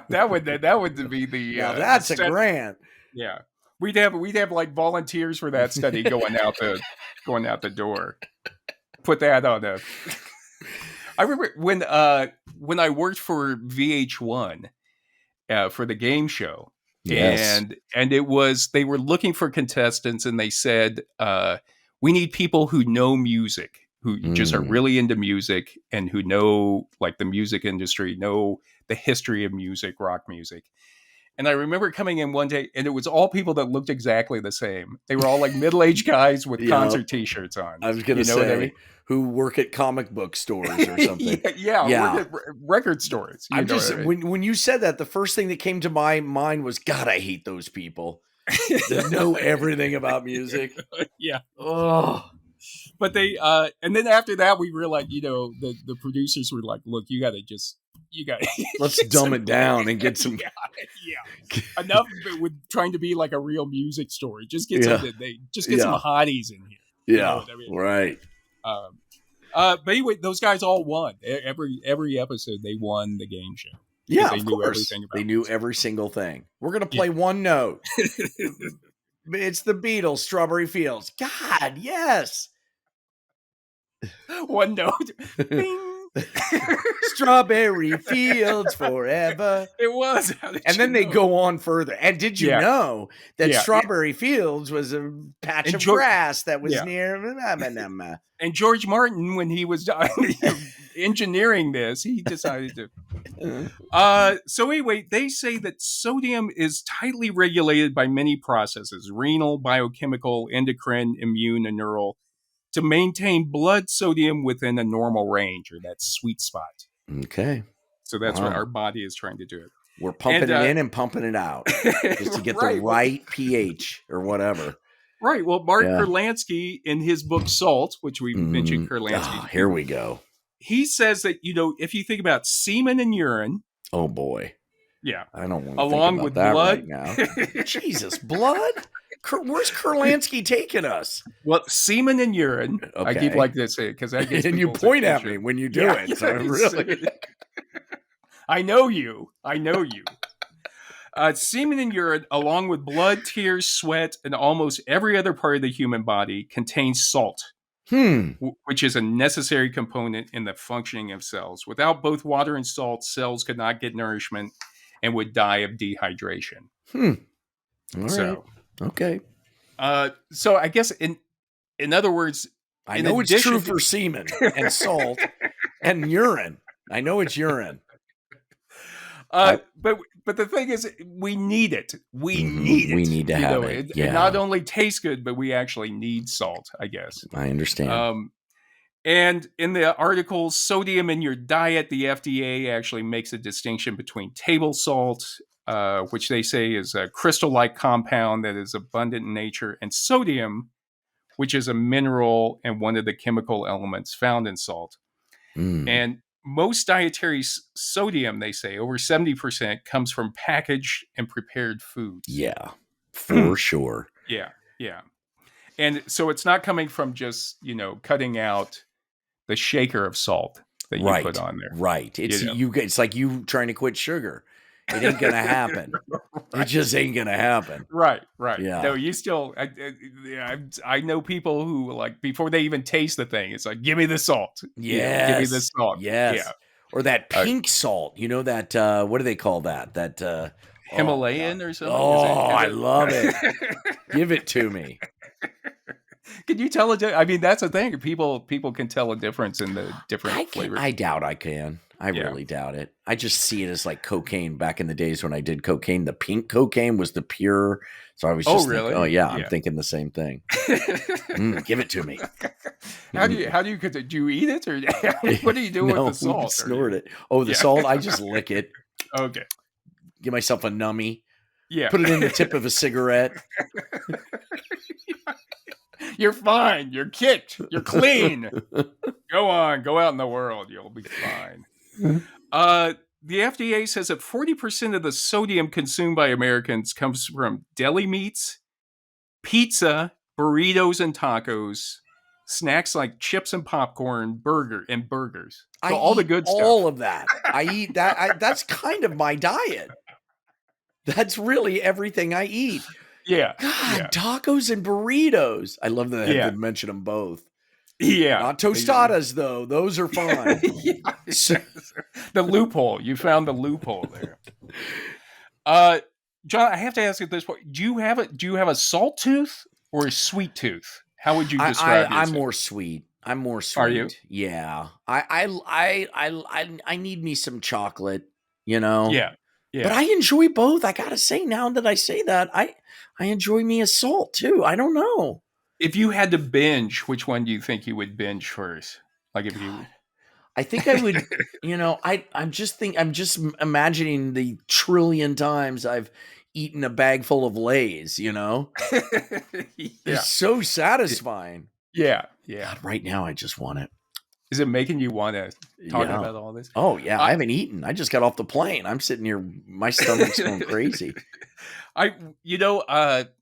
that would be the. That's a grant. Yeah. We'd have like volunteers for that study going out the door. Put that on a. I remember when I worked for VH1 for the game show, and it was they were looking for contestants, and they said we need people who know music, who just are really into music, and who know like the music industry, know the history of music, rock music. And I remember coming in one day, and it was all people that looked exactly the same. They were all like middle-aged guys with concert T-shirts on. I was going to say, what I mean? Who work at comic book stores or something. Work at record stores. When you said that, the first thing that came to my mind was, God, I hate those people that know everything about music. Yeah. Oh. But they, and then after that, we realized, the producers were like, look, you got let's dumb it down and get some. Yeah. Enough with trying to be like a real music story. Just get some hotties in here. Yeah. Right. But anyway, those guys all won. Every episode, they won the game show. Yeah, of course. They knew every single thing. We're going to play one note. It's the Beatles, Strawberry Fields. God, yes. One note. Bing. Strawberry Fields forever. It was. And then they go on further. And did you know that Strawberry Fields was a patch of grass that was near? And George Martin, when he was engineering this, he decided to. So anyway, they say that sodium is tightly regulated by many processes: renal, biochemical, endocrine, immune, and neural, to maintain blood sodium within a normal range, or that sweet spot. Okay. So that's what our body is trying to do. We're pumping it in and pumping it out just to get the right pH or whatever. Right. Well, Marc Kurlansky, in his book Salt, which we mentioned Kurlansky. Here we go. He says that, if you think about semen and urine. Oh, boy. Yeah. I don't want to along think about with that blood. right now. Jesus, blood? Where's Kurlansky taking us? Well, semen and urine. Okay. I keep like this because I get and you point at me when you do it. So really, I know you. Semen and urine, along with blood, tears, sweat, and almost every other part of the human body, contains salt, which is a necessary component in the functioning of cells. Without both water and salt, cells could not get nourishment and would die of dehydration. All right. Okay. So I guess in other words, I know it's true for semen and salt and urine. I know it's urine. But the thing is, we need it. We need it. We need to have it. It not only tastes good, but we actually need salt, I guess. I understand. And in the article, Sodium in Your Diet, the FDA actually makes a distinction between table salt, which they say is a crystal-like compound that is abundant in nature, and sodium, which is a mineral and one of the chemical elements found in salt. And most dietary sodium, they say, over 70%, comes from packaged and prepared foods. Yeah, for sure. Yeah. And so it's not coming from just, cutting out the shaker of salt that you put on there. Right. It's like you trying to quit sugar. It ain't going to happen. Right. It just ain't going to happen. Right. Yeah. No, you still, I know people who, like, before they even taste the thing, it's like, give me the salt. Yes. Give me the salt. Yes. Yeah. Or that pink salt. You know that, what do they call that? That Himalayan or something? I love it. Give it to me. Can you tell I mean, that's the thing. People can tell a difference in the different flavors. I doubt I can. I really doubt it. I just see it as like cocaine. Back in the days when I did cocaine, the pink cocaine was the pure. So I was just thinking, I'm thinking the same thing. Give it to me. How do you do you eat it, or what do you do with the salt? Snort it. Oh, the salt, I just lick it. Okay. Give myself a numbie. Yeah. Put it in the tip of a cigarette. You're fine. You're kicked. You're clean. Go out in the world. You'll be fine. The FDA says that 40% of the sodium consumed by Americans comes from deli meats, pizza, burritos and tacos, snacks like chips and popcorn, burgers. So all the good stuff. All of that. I eat that. That's kind of my diet. That's really everything I eat. Yeah. God, tacos and burritos. I love that I had to mention them both. Yeah. Not tostadas, though. Those are fine. The loophole. You found the loophole there. John, I have to ask at this point, do you have a salt tooth or a sweet tooth? How would you describe yourself? I'm more sweet. Are you? Yeah. I need me some chocolate, Yeah. But I enjoy both. I gotta say, now that I say that, I enjoy me a salt too. I don't know. If you had to binge, which one do you think you would binge first? Like if you, I think I would. I'm just imagining the trillion times I've eaten a bag full of Lays. It's so satisfying. Yeah. God, right now, I just want it. Is it making you want to talk about all this? Oh, yeah. I haven't eaten. I just got off the plane. I'm sitting here. My stomach's going crazy.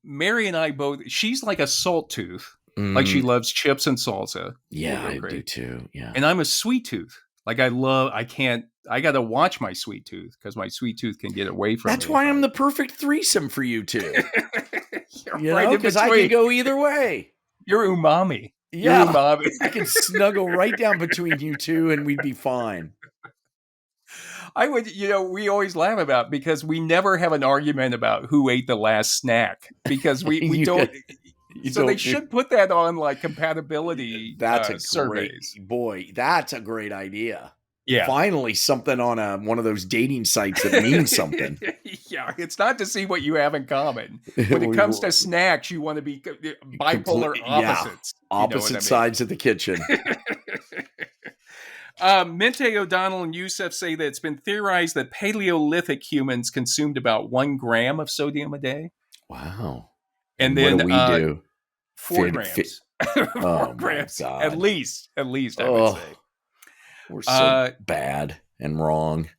Mary and I both, she's like a salt tooth. Like she loves chips and salsa. Yeah, I do too. Yeah. And I'm a sweet tooth. Like I got to watch my sweet tooth because my sweet tooth can get away from me. That's why I'm the perfect threesome for you two. Right, because I can go either way. You're umami. Yeah, I can snuggle right down between you two and we'd be fine. I would, we always laugh about because we never have an argument about who ate the last snack because we don't. They should put that on like compatibility surveys. That's a great idea. Yeah. Finally, something on one of those dating sites that means something. Yeah, it's not to see what you have in common. When it comes to snacks, you want to be bipolar opposites. Yeah. Opposite sides of the kitchen. Mente, O'Donnell, and Youssef say that it's been theorized that Paleolithic humans consumed about 1 gram of sodium a day. Wow. And then what do we do? 4 grams. 4 grams. My God. At least, I would say. We're so bad and wrong.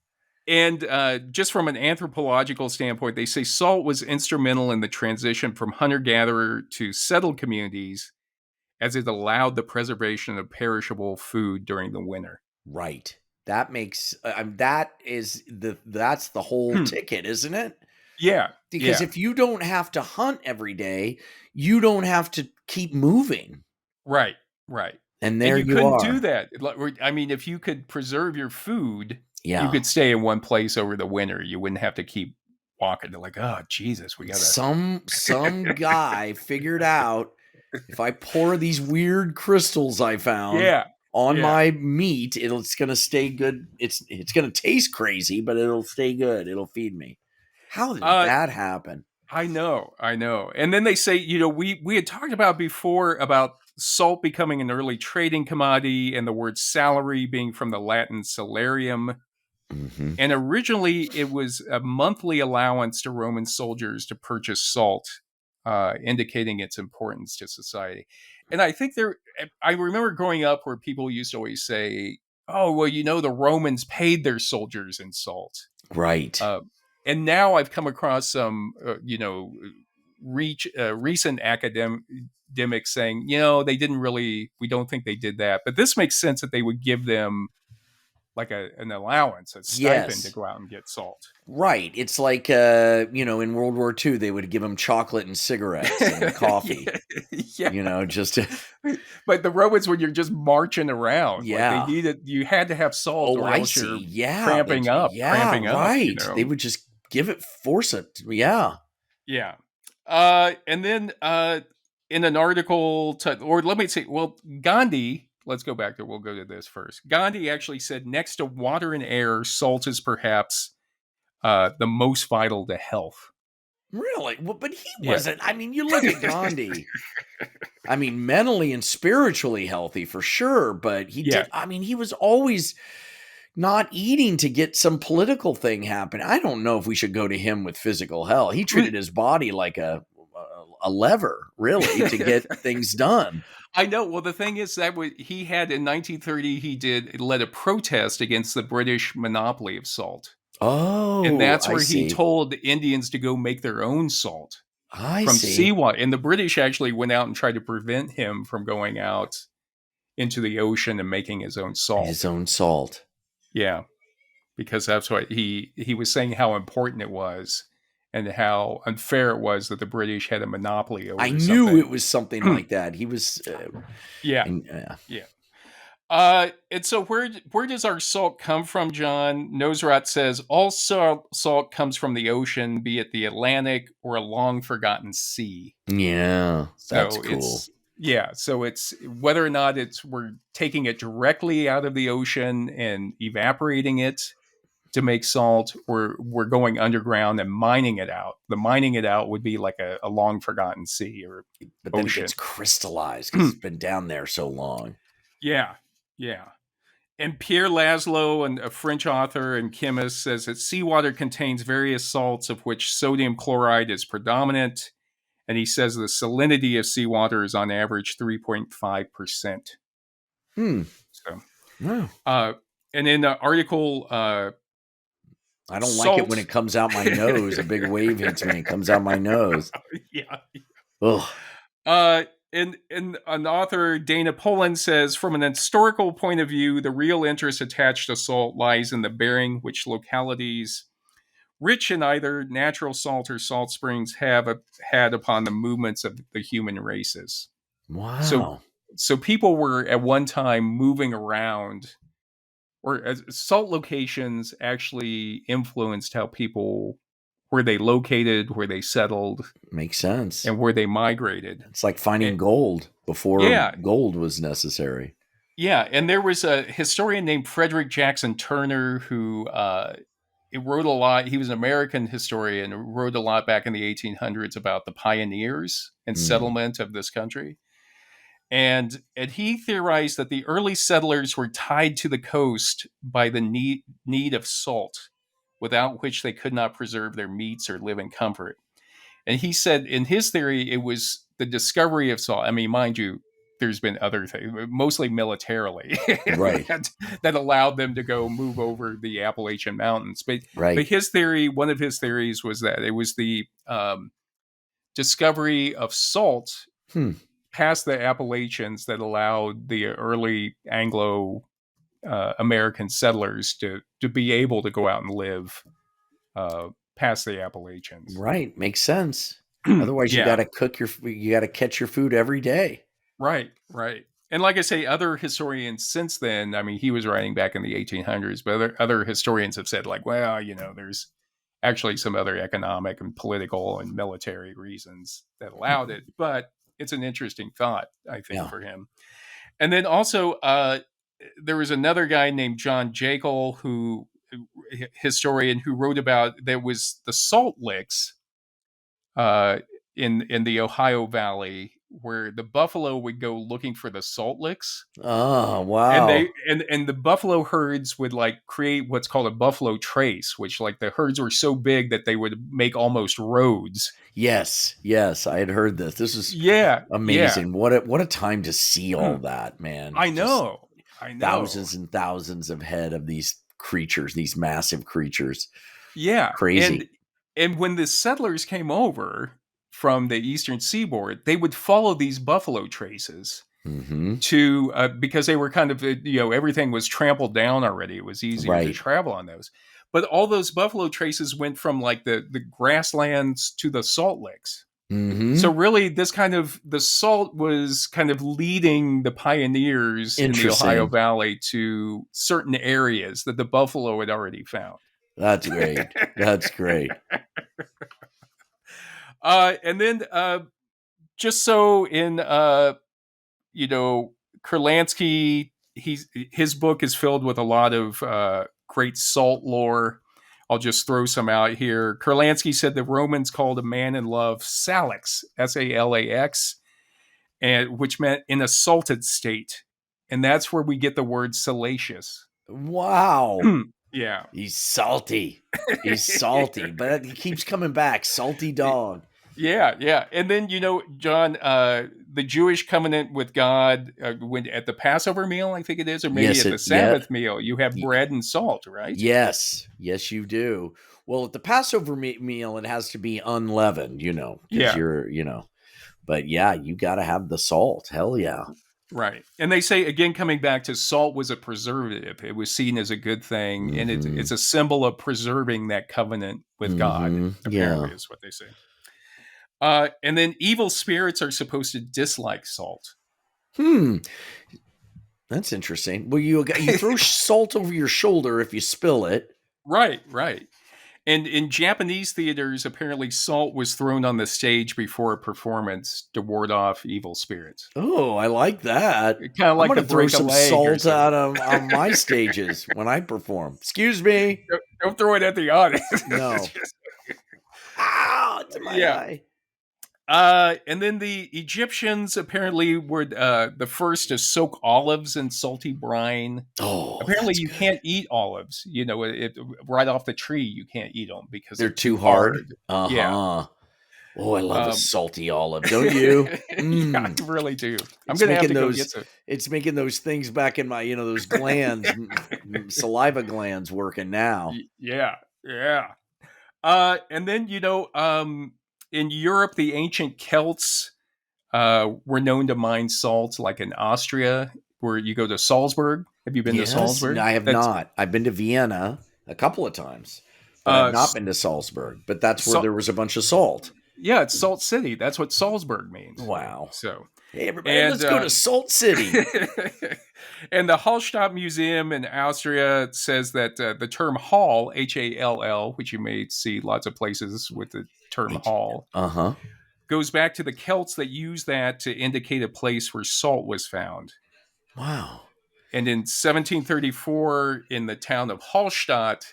And just from an anthropological standpoint, they say salt was instrumental in the transition from hunter-gatherer to settled communities, as it allowed the preservation of perishable food during the winter. Right. That makes that's the whole ticket, isn't it? Yeah. Because if you don't have to hunt every day, you don't have to keep moving. Right. And there you couldn't do that. I mean, if you could preserve your food, you could stay in one place over the winter. You wouldn't have to keep walking. They're like, oh, Jesus, we got to... Some guy figured out, if I pour these weird crystals I found on my meat, it's going to stay good. It's going to taste crazy, but it'll stay good. It'll feed me. How did that happen? I know. And then they say, we had talked about before about salt becoming an early trading commodity and the word salary being from the Latin salarium. Mm-hmm. And originally it was a monthly allowance to Roman soldiers to purchase salt, indicating its importance to society. And I think I remember growing up where people used to always say, oh, well, the Romans paid their soldiers in salt. Right. And now I've come across some, recent academics saying, they didn't really, we don't think they did that. But this makes sense that they would give them like an allowance, a stipend to go out and get salt. Right. It's like, in World War II, they would give them chocolate and cigarettes and coffee. Just to... But the Romans, when you're just marching around, like you had to have salt or else you're cramping up. Right. They would just force it. Yeah. Yeah. And then in an article, or let me say, Gandhi, let's go back there. We'll go to this first. Gandhi actually said, next to water and air, salt is perhaps the most vital to health. Really? Well, but he wasn't. I mean, you look at Gandhi. I mean, mentally and spiritually healthy for sure, but he did. I mean, he was always not eating to get some political thing happen. I don't know if we should go to him with physical health. He treated his body like a lever, really, to get things done. I know. Well, the thing is that he had in 1930, he led a protest against the British monopoly of salt. Oh, and that's where he told the Indians to go make their own salt from seawater. And the British actually went out and tried to prevent him from going out into the ocean and making his own salt. Yeah, because that's what he was saying, how important it was and how unfair it was that the British had a monopoly over something. I knew it was something like that. He was... And so where does our salt come from, John? Nosrat says, all salt comes from the ocean, be it the Atlantic or a long-forgotten sea. Yeah, that's cool. So it's whether or not we're taking it directly out of the ocean and evaporating it to make salt, or we're going underground and mining it out. The mining it out would be like a long-forgotten sea or but then ocean. It gets crystallized because it's been down there so long. Yeah. And Pierre Laszlo, a French author and chemist, says that seawater contains various salts, of which sodium chloride is predominant. And he says the salinity of seawater is on average 3.5%. And in the article, I don't like it when it comes out my nose. A big wave hits me and comes out my nose. Yeah. Ugh. And an author, Dana Poland, says, from an historical point of view, the real interest attached to salt lies in the bearing which localities rich in either natural salt or salt springs have had upon the movements of the human races. Wow. So people were at one time moving around, or salt locations actually influenced how people, where they located, where they settled. Makes sense. And where they migrated. It's like finding gold before gold was necessary. Yeah, and there was a historian named Frederick Jackson Turner who wrote a lot. He was an American historian who wrote a lot back in the 1800s about the pioneers and settlement of this country. And he theorized that the early settlers were tied to the coast by the need of salt, without which they could not preserve their meats or live in comfort. And he said, in his theory, it was the discovery of salt. I mean, mind you, there's been other things, mostly militarily, Right. that allowed them to go move over the Appalachian Mountains. But Right. his theory, one of his theories, was that it was the discovery of salt past the Appalachians that allowed the early Anglo American settlers to be able to go out and live past the Appalachians. Right. Makes sense. Otherwise, you got to catch your food every day. Right. And like I say, other historians since then, I mean, he was writing back in the 1800s, but other historians have said, like, well, there's actually some other economic and political and military reasons that allowed it. But it's an interesting thought, I think, for him. And then also, there was another guy named John Jekyll, historian, who wrote about there was the salt licks in the Ohio Valley, where the buffalo would go looking for the salt licks. Oh, wow. And the buffalo herds would like create what's called a buffalo trace, which like the herds were so big that they would make almost roads. Yes, I had heard this. This is amazing. Yeah. What a time to see all that, man. I know. Thousands and thousands of head of these creatures, these massive creatures. Yeah. Crazy. And when the settlers came over from the eastern seaboard, they would follow these buffalo traces to because they were kind of, everything was trampled down already. It was easier to travel on those. But all those buffalo traces went from like the grasslands to the salt licks. So really, the salt was kind of leading the pioneers in the Ohio Valley to certain areas that the buffalo had already found. That's great. That's great. And then just so in, Kurlansky, his book is filled with a lot of great salt lore. I'll just throw some out here. Kurlansky said the Romans called a man in love Salix, Salax, and which meant in a salted state. And that's where we get the word salacious. Wow. Yeah. He's salty. But he keeps coming back. Salty dog. Yeah. And then, John, the Jewish covenant with God, when at the Passover meal, I think it is, or maybe at the Sabbath meal, you have bread and salt, right? Yes, you do. Well, at the Passover meal, it has to be unleavened, but you got to have the salt. Hell yeah. Right. And they say, again, coming back to salt was a preservative. It was seen as a good thing. And it's a symbol of preserving that covenant with God, apparently, is what they say. And then evil spirits are supposed to dislike salt. That's interesting. Well, you throw salt over your shoulder if you spill it. Right. And in Japanese theaters, apparently salt was thrown on the stage before a performance to ward off evil spirits. Oh, I like that. Kind of like I'm going to throw some salt out on my stages when I perform. Excuse me. Don't throw it at the audience. No. Ow, it's in my eye. And then the Egyptians apparently were the first to soak olives in salty brine. Oh, apparently you can't eat olives. Right off the tree, you can't eat them because they're too hard. Yeah. Oh, I love a salty olive, don't you? Yeah, I really do. I'm going to have to go get some. It's making those things back in my, those glands, saliva glands working now. Yeah. And then, in Europe, the ancient Celts were known to mine salt, like in Austria, where you go to Salzburg. Have you been to Salzburg? I have not. I've been to Vienna a couple of times, but I've not been to Salzburg. But that's where there was a bunch of salt. Yeah, it's Salt City. That's what Salzburg means. Wow. So, hey, everybody, let's go to Salt City. And the Hallstatt Museum in Austria says that the term hall, Hall, which you may see lots of places with the term hall, goes back to the Celts that used that to indicate a place where salt was found. Wow. And in 1734, in the town of Hallstatt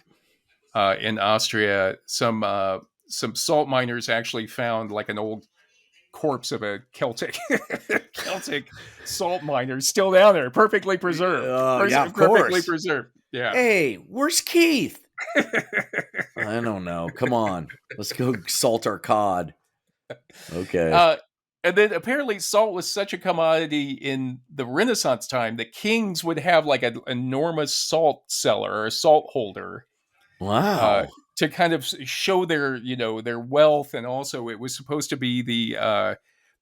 in Austria, some salt miners actually found like an old corpse of a Celtic salt miner still down there, perfectly preserved. Perfectly preserved. Yeah. Hey, where's Keith? I don't know. Come on, let's go salt our cod. Okay. And then apparently salt was such a commodity in the Renaissance time that kings would have like an enormous salt cellar or a salt holder. Wow. To kind of show their, their wealth. And also it was supposed to be the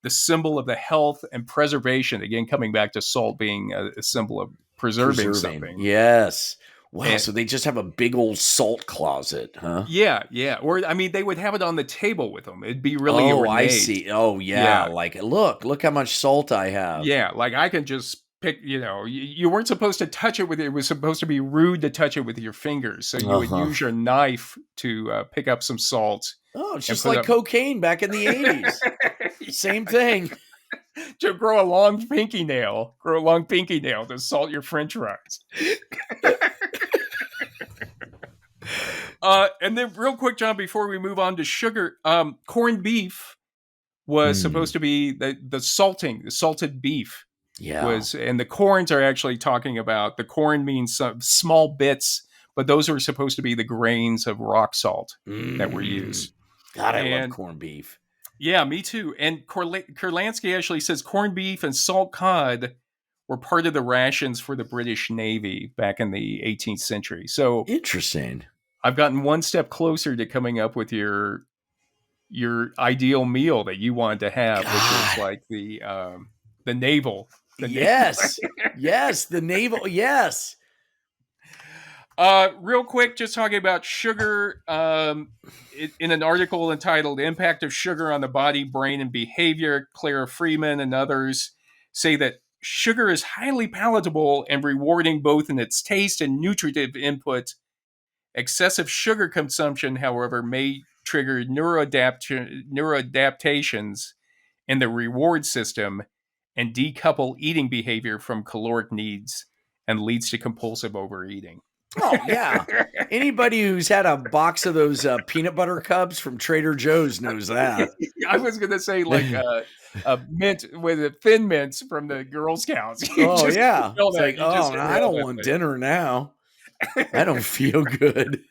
symbol of the health and preservation. Again, coming back to salt being a symbol of preserving something. Yes. Wow. So they just have a big old salt closet, huh? Yeah. Yeah. Or, I mean, they would have it on the table with them. It'd be really ornate. I see. Oh, yeah. Like, look how much salt I have. Yeah. Like I can just pick, you weren't supposed to touch it with it. It was supposed to be rude to touch it with your fingers. So you would use your knife to pick up some salt. Oh, it's just like cocaine back in the 80s. Same thing. To grow a long pinky nail to salt your French fries. And then real quick, John, before we move on to sugar, corned beef was supposed to be the salted beef. Yeah. And the corns are actually talking about, the corn means some small bits, but those were supposed to be the grains of rock salt that were used. God, I love corned beef. Yeah, me too. And Kurlansky actually says corned beef and salt cod were part of the rations for the British Navy back in the 18th century. So interesting. I've gotten one step closer to coming up with your ideal meal that you wanted to have, which is like the naval. Yes. Yes, the naval. Yes. Real quick, just talking about sugar, in an article entitled Impact of Sugar on the Body, Brain, and Behavior, Clara Freeman and others say that sugar is highly palatable and rewarding both in its taste and nutritive input. Excessive sugar consumption, however, may trigger neuroadaptations in the reward system and decouple eating behavior from caloric needs and leads to compulsive overeating. Oh, yeah. Anybody who's had a box of those peanut butter cups from Trader Joe's knows that. I was going to say like a mint with a Thin Mints from the Girl Scouts. Oh, yeah. It's like, I don't want dinner now. I don't feel good.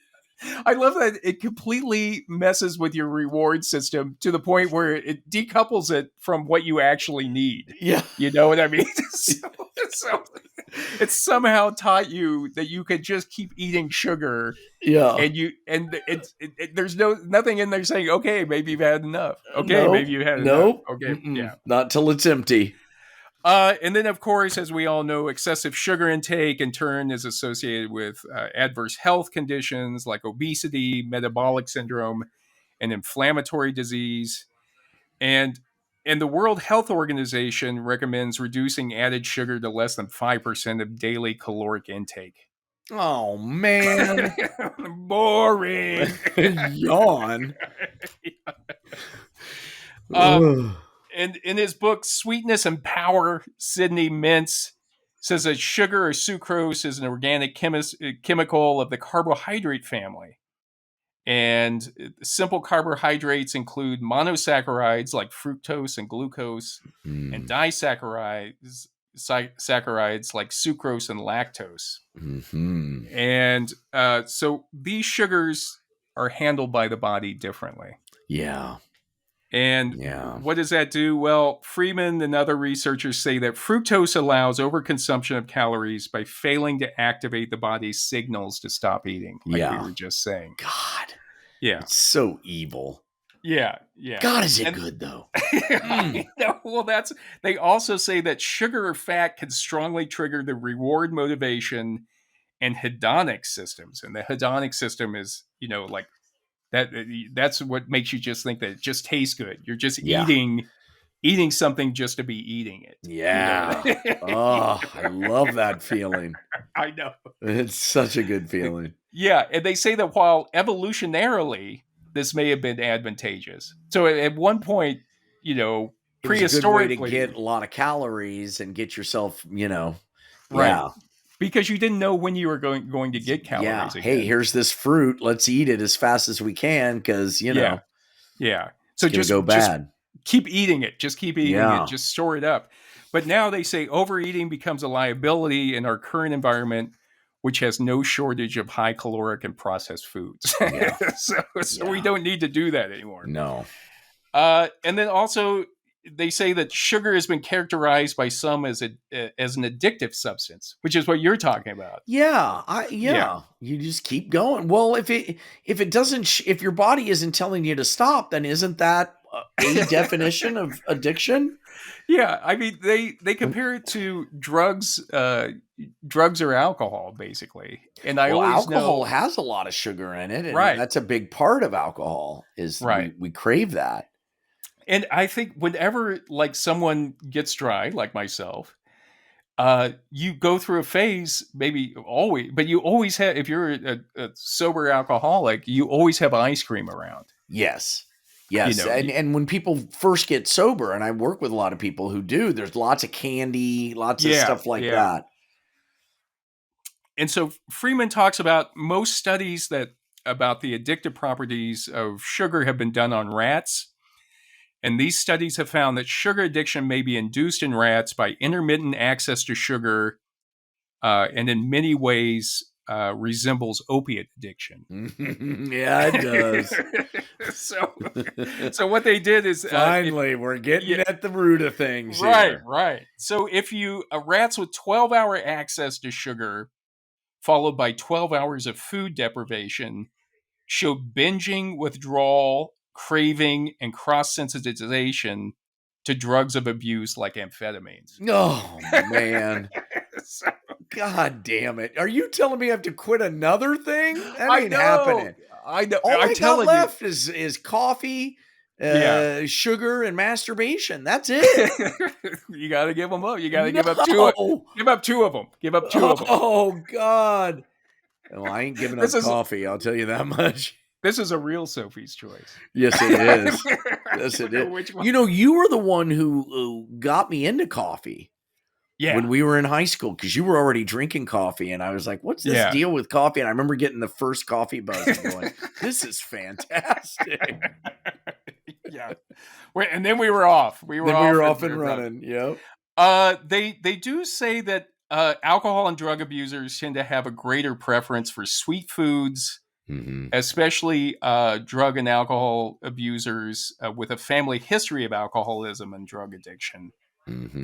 I love that it completely messes with your reward system to the point where it decouples it from what you actually need. Yeah. You know what I mean? So it's somehow taught you that you could just keep eating sugar. Yeah. And there's nothing in there saying, okay, maybe you've had enough. Okay, maybe you had enough. Okay. Yeah. Not till it's empty. And then, of course, as we all know, excessive sugar intake in turn is associated with adverse health conditions like obesity, metabolic syndrome, and inflammatory disease. And the World Health Organization recommends reducing added sugar to less than 5% of daily caloric intake. Oh, man. Boring. Yawn. And in his book, Sweetness and Power, Sidney Mintz says that sugar or sucrose is an organic chemical of the carbohydrate family. And simple carbohydrates include monosaccharides like fructose and glucose, and disaccharides like sucrose and lactose. Mm-hmm. And so these sugars are handled by the body differently. Yeah. And what does that do? Well, Freeman and other researchers say that fructose allows overconsumption of calories by failing to activate the body's signals to stop eating, like we were just saying. God. Yeah. It's so evil. Yeah, yeah. God, is it good, though? Well, they also say that sugar or fat can strongly trigger the reward motivation and hedonic systems. And the hedonic system is, like, that's what makes you just think that it just tastes good. You're just eating something just to be eating it. Yeah. Oh, I love that feeling. I know. It's such a good feeling. Yeah. And they say that while evolutionarily this may have been advantageous. So at one point, prehistorically, it was a good way to get a lot of calories and get yourself, right. Yeah. Because you didn't know when you were going to get calories again. Hey, here's this fruit. Let's eat it as fast as we can because, Yeah. So just go bad. Just keep eating it. Just keep eating it. Just store it up. But now they say overeating becomes a liability in our current environment, which has no shortage of high caloric and processed foods. So we don't need to do that anymore. No. And then also, they say that sugar has been characterized by some as an addictive substance, which is what you're talking about. Yeah. You just keep going. Well, if it doesn't, if your body isn't telling you to stop, then isn't that a definition of addiction? Yeah, I mean they compare it to drugs or alcohol, basically. And I always alcohol know has a lot of sugar in it, and right. that's a big part of alcohol. Is right. we crave that. And I think whenever like someone gets dry, like myself, you go through a phase, maybe always, but you always have. If you're a sober alcoholic, you always have ice cream around. Yes. And when people first get sober, and I work with a lot of people who do, there's lots of candy, lots of stuff like that. And so Freeman talks about most studies about the addictive properties of sugar have been done on rats. And these studies have found that sugar addiction may be induced in rats by intermittent access to sugar, and in many ways resembles opiate addiction. Yeah, it does. So what they did is finally we're getting at the root of things. Here. Right. So if you rats with 12-hour access to sugar, followed by 12 hours of food deprivation, show binging, withdrawal, craving, and cross-sensitization to drugs of abuse like amphetamines. Oh, man. God damn it. Are you telling me I have to quit another thing? That ain't happening. I know. All I got left is coffee, sugar, and masturbation. That's it. You got to give them up. You got to give up two. Give up two of them. Give up two of them. Oh, God. Well, I ain't giving up coffee. I'll tell you that much. This is a real Sophie's Choice. Yes, it is. Yes, it is. You know, you were the one who got me into coffee. Yeah. When we were in high school, because you were already drinking coffee, and I was like, "What's this deal with coffee?" And I remember getting the first coffee buzz and going, "This is fantastic." Yeah. And then we were off. We were off and running. Yep. They do say that alcohol and drug abusers tend to have a greater preference for sweet foods. Mm-hmm. Especially drug and alcohol abusers with a family history of alcoholism and drug addiction,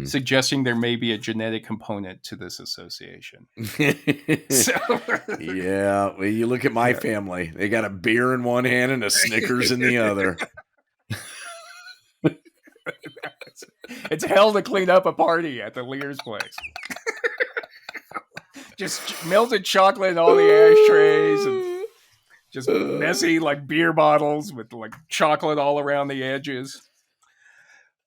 suggesting there may be a genetic component to this association. Yeah, well, you look at my family. They got a beer in one hand and a Snickers in the other. It's hell to clean up a party at the Lehr's place. Just melted chocolate in all the ashtrays and just messy like beer bottles with like chocolate all around the edges.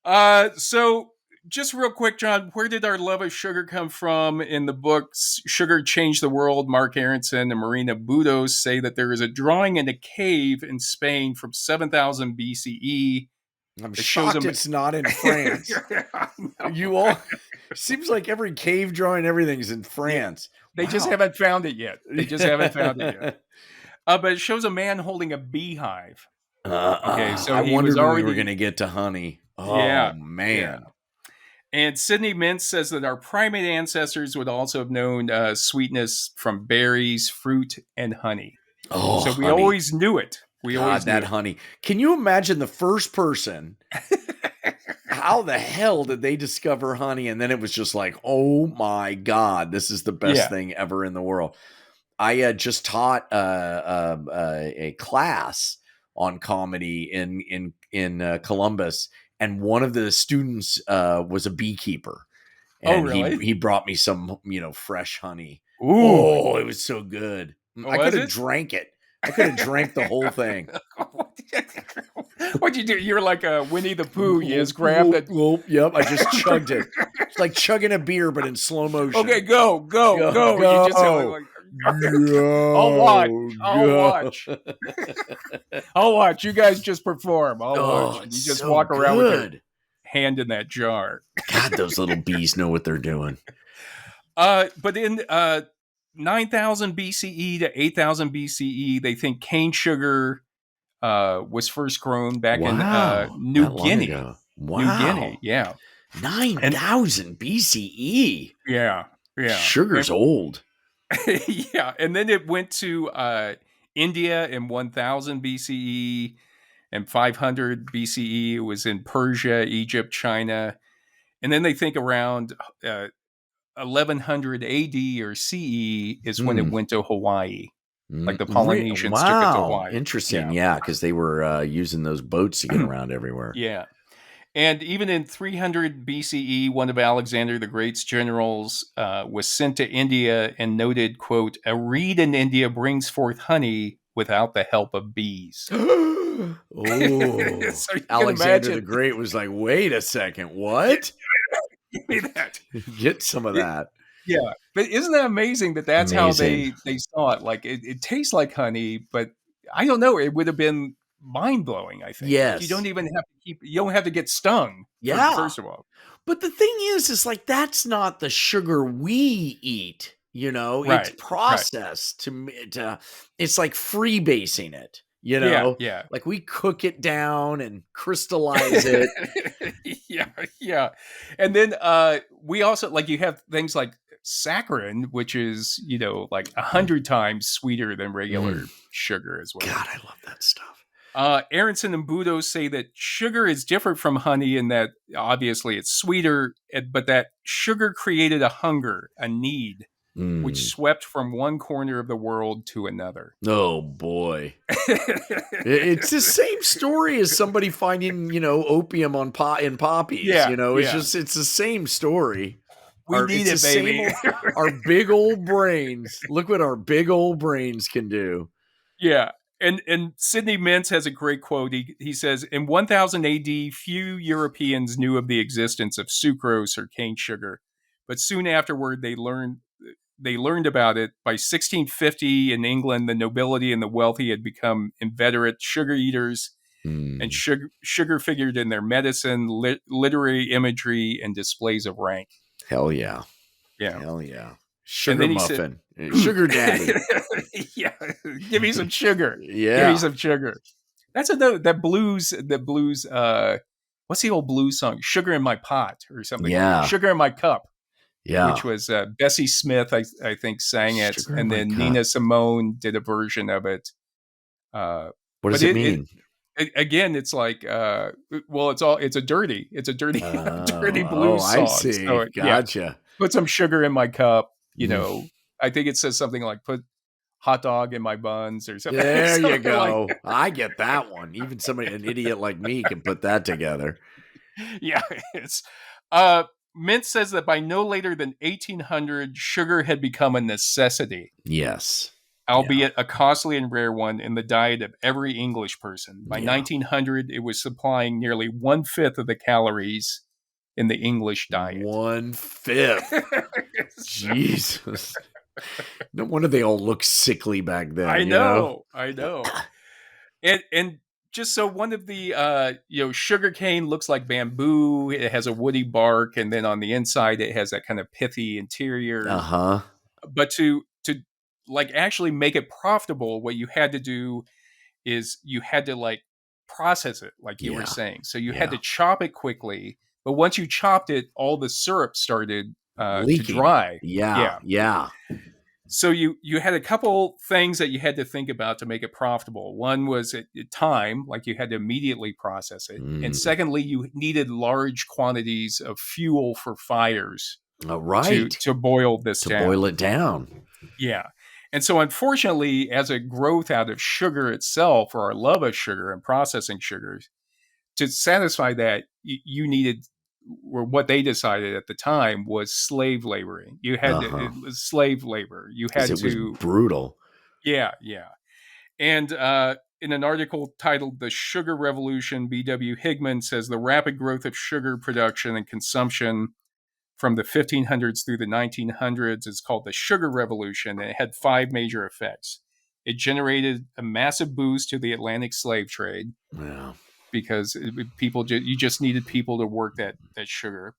So just real quick, John, where did our love of sugar come from? In the books Sugar Changed the World, Marc Aronson and Marina Budhos say that there is a drawing in a cave in Spain from 7000 BCE. I'm shocked it's not in France. You all seems like every cave drawing, everything's in France. They just haven't found it yet. But it shows a man holding a beehive. Okay, so I wondered when we were going to get to honey. Oh, yeah, man. Yeah. And Sidney Mintz says that our primate ancestors would also have known sweetness from berries, fruit, and honey. Oh, so we always knew it. We always knew that honey. Can you imagine the first person? How the hell did they discover honey? And then it was just like, oh my God, this is the best thing ever in the world. I just taught a class on comedy in Columbus, and one of the students was a beekeeper, and he brought me some fresh honey. Ooh. Oh, it was so good. I could have drank it. I could have drank the whole thing. What'd you do? You're like a Winnie the Pooh. You just grabbed it. Yep, I just chugged it. It's like chugging a beer, but in slow motion. Okay, go. You just like, I'll watch. I'll watch. You guys just perform. I'll watch. You just walk around with your hand in that jar. God, those little bees know what they're doing. But in 9000 BCE to 8000 BCE, they think cane sugar was first grown back in New Guinea. Wow. New Guinea, yeah. 9000 BCE. Yeah. Sugar's old. Yeah, and then it went to India in 1000 BCE, And 500 BCE, it was in Persia, Egypt, China. And then they think around 1100 AD or CE is when it went to Hawaii. Like the Polynesians took it to Hawaii. Interesting. Yeah, because they were using those boats to get around everywhere. Yeah. And even in 300 BCE, one of Alexander the Great's generals was sent to India and noted, quote, "A reed in India brings forth honey without the help of bees." So Alexander the Great was like, wait a second, what? Give me that. Get some of that. Yeah. But isn't that amazing that that's amazing. How they saw it? Like, it tastes like honey, but I don't know. It would have been mind-blowing, I think. Yes. Like, you don't even have to you don't have to get stung. Yeah. First of all. But the thing is like, that's not the sugar we eat, you know, it's processed to it's like freebasing it, you know, like we cook it down and crystallize it. Yeah. And then we also, like, you have things like saccharin, which is, you know, like 100 times sweeter than regular sugar as well. God, I love that stuff. Aronson and Budhos say that sugar is different from honey in that obviously it's sweeter, but that sugar created a hunger, a need, which swept from one corner of the world to another. Oh, boy. It's the same story as somebody finding, you know, opium in poppies. You know, it's the same story. We need it, baby. Our big old brains. Look what our big old brains can do. Yeah. And Sidney Mintz has a great quote. He says, in 1000 AD, few Europeans knew of the existence of sucrose or cane sugar, but soon afterward they learned about it. By 1650 in England, the nobility and the wealthy had become inveterate sugar eaters, and sugar figured in their medicine, literary imagery, and displays of rank. Hell yeah. Yeah. Hell yeah. Sugar muffin. Sugar daddy. Yeah. Give me some sugar. Yeah. Give me some sugar. That's that blues, what's the old blues song? Sugar in My Pot or something. Yeah. Sugar in My Cup. Yeah. Which was Bessie Smith, I think, sang it. Sugar and then Nina Simone did a version of it. What does it mean? Again, it's like, it's a dirty blues song. I see. So, gotcha. Yeah. Put some sugar in my cup. You know, I think it says something like put hot dog in my buns or something. There something you go. Like I get that one. Even an idiot like me can put that together. Yeah. It's Mintz says that by no later than 1800, sugar had become a necessity. Yes. Albeit a costly and rare one in the diet of every English person. By 1900, it was supplying nearly 1/5 of the calories in the English diet. 1/5. Jesus. No wonder they all look sickly back then. I know. And just so one of the, sugar cane looks like bamboo. It has a woody bark. And then on the inside, it has that kind of pithy interior. Uh-huh. But to like actually make it profitable, what you had to do is you had to like process it, like you were saying. So you had to chop it quickly. But once you chopped it, all the syrup started to dry. Yeah. So you had a couple things that you had to think about to make it profitable. One was time, like you had to immediately process it. And secondly, you needed large quantities of fuel for fires to boil this down. Boil it down. Yeah. And so unfortunately, as a growth out of sugar itself, or our love of sugar and processing sugars, to satisfy that, you needed, or what they decided at the time was slave laboring. You had it was slave labor. You had to. It was brutal. Yeah. And in an article titled "The Sugar Revolution," B.W. Higman says the rapid growth of sugar production and consumption from the 1500s through the 1900s is called the Sugar Revolution, and it had 5 major effects. It generated a massive boost to the Atlantic slave trade. Yeah. Because you just needed people to work that sugar.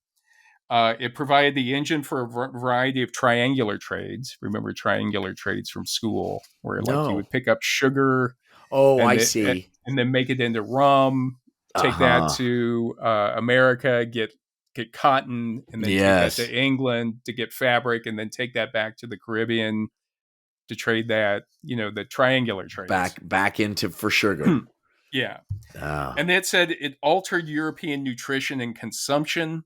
It provided the engine for a variety of triangular trades. Remember triangular trades from school, where you would pick up sugar. Oh, I see. And then make it into rum. Take that to America, get cotton, and then take that to England to get fabric, and then take that back to the Caribbean to trade that. The triangular trades back into for sugar. Yeah. Oh. And it said it altered European nutrition and consumption,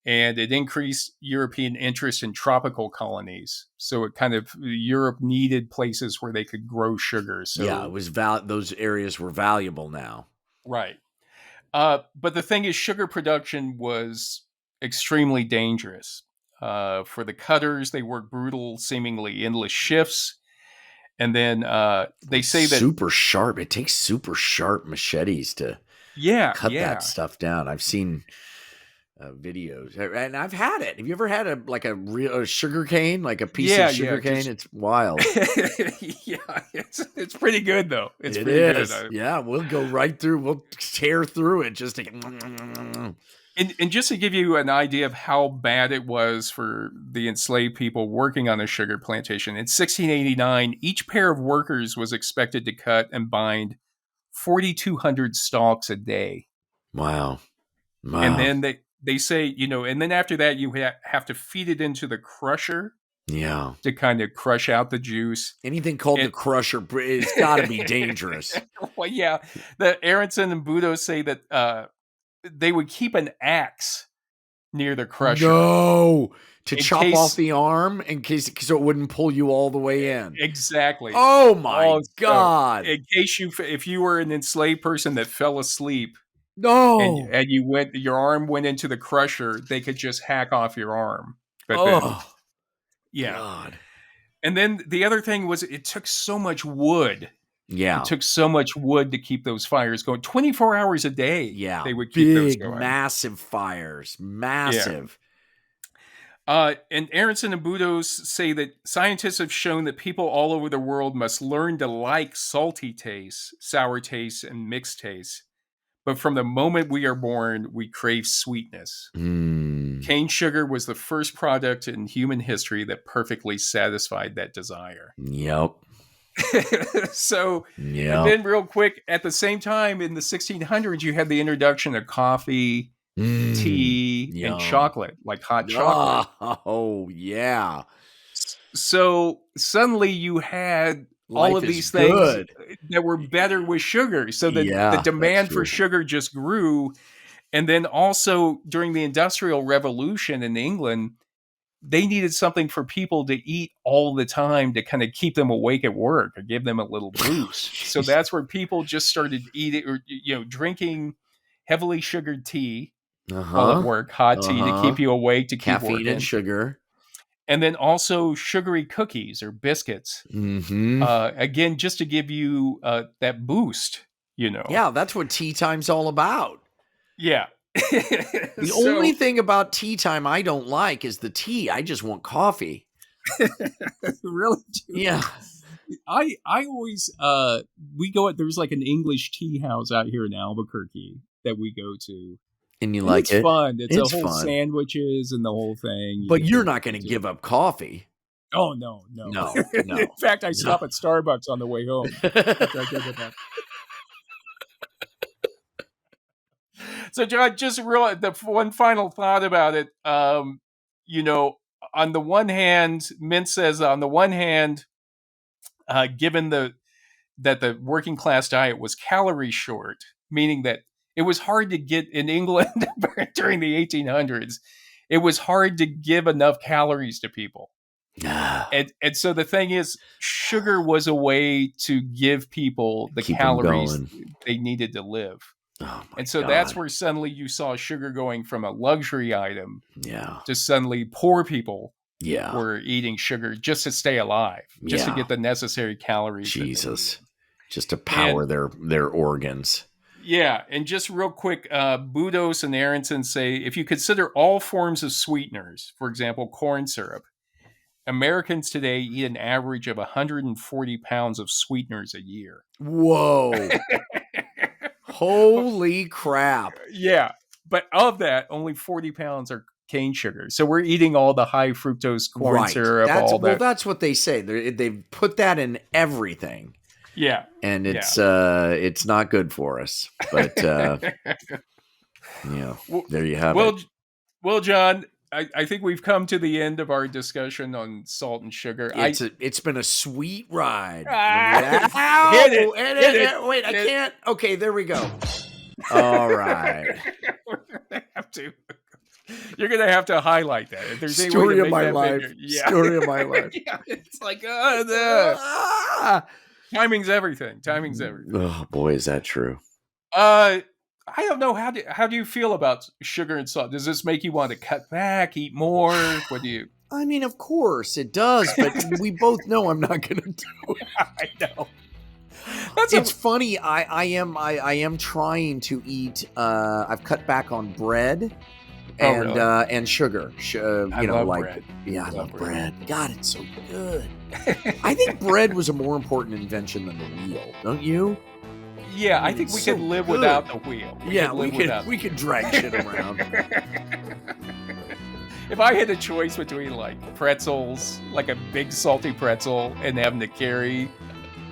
and it increased European interest in tropical colonies. So it kind of, Europe needed places where they could grow sugar. So yeah, it was those areas were valuable now. Right. But the thing is, sugar production was extremely dangerous. For the cutters, they worked brutal, seemingly endless shifts. And then they say that super sharp. It takes super sharp machetes to cut that stuff down. I've seen videos, and I've had it. Have you ever had a real sugar cane, like a piece of sugar cane? It's wild. Yeah, it's pretty good though. It's pretty good. Yeah, we'll go right through. We'll tear through it just to. And just to give you an idea of how bad it was for the enslaved people working on a sugar plantation, in 1689, each pair of workers was expected to cut and bind 4,200 stalks a day. Wow. And then they say, and then after that, you have to feed it into the crusher. Yeah. To kind of crush out the juice. Anything called the crusher, it's got to be dangerous. Well, yeah. The Aronson and Budhos say that they would keep an axe near the crusher. No, to chop off the arm in case, so it wouldn't pull you all the way in. Exactly. Oh my God! In case if you were an enslaved person that fell asleep, no, and your arm went into the crusher, they could just hack off your arm. But God. And then the other thing was it took so much wood. Yeah. It took so much wood to keep those fires going. 24 hours a day. Yeah. They would keep those going. Massive fires. Massive. Yeah. And Aronson and Budhos say that scientists have shown that people all over the world must learn to like salty tastes, sour tastes, and mixed tastes. But from the moment we are born, we crave sweetness. Cane sugar was the first product in human history that perfectly satisfied that desire. Yep. So, and then real quick, at the same time in the 1600s, you had the introduction of coffee, tea, and chocolate, like hot chocolate. Oh, yeah. So suddenly you had all of these things that were better with sugar. So the demand for sugar just grew. And then also during the Industrial Revolution in England, they needed something for people to eat all the time to kind of keep them awake at work or give them a little boost. So that's where people just started eating or drinking heavily sugared tea while at work, hot tea to keep you awake, to keep caffeine working. And sugar. And then also sugary cookies or biscuits. Again, just to give you that boost, Yeah, that's what tea time's all about. Yeah. The only thing about tea time I don't like is the tea. I just want coffee. Really? Yeah. I always we go at there's like an English tea house out here in Albuquerque that we go to. And you like it? It's fun. It's a whole fun. Sandwiches and the whole thing. But you're not going to give up coffee. Oh no. In fact, I stop at Starbucks on the way home. So, John, just the one final thought about it. On the one hand, Mint says, given that the working class diet was calorie short, meaning that it was hard to get in England during the 1800s. It was hard to give enough calories to people. And so the thing is, sugar was a way to give people the calories they needed to live. And so that's where suddenly you saw sugar going from a luxury item to suddenly poor people were eating sugar just to stay alive, just to get the necessary calories. Jesus, just to power their organs. Yeah, and just real quick, Budhos and Aronson say, if you consider all forms of sweeteners, for example, corn syrup, Americans today eat an average of 140 pounds of sweeteners a year. Whoa. Holy crap. Yeah. But of that, only 40 pounds are cane sugar. So we're eating all the high fructose corn syrup. Well, that's what they say. They've put that in everything. Yeah. And it's not good for us. But, there you have it. Well, John, I think we've come to the end of our discussion on salt and sugar. It's been a sweet ride. Hit it. Wait, I can't. Okay, there we go. All right. You're gonna have to highlight that. If there's story of my life. Story of my life. It's like timing's everything. Oh boy, is that true? I don't know. How do you feel about sugar and salt? Does this make you want to cut back, eat more? What do you? I mean, of course it does, but we both know I'm not going to do it. I know. It's funny. I am trying to eat. I've cut back on bread and sugar. I love bread. Yeah, I love bread. God, it's so good. I think bread was a more important invention than the wheel. Don't you? Yeah, I think we could live without the wheel. We could drag shit around. If I had a choice between like pretzels, like a big salty pretzel, and having to carry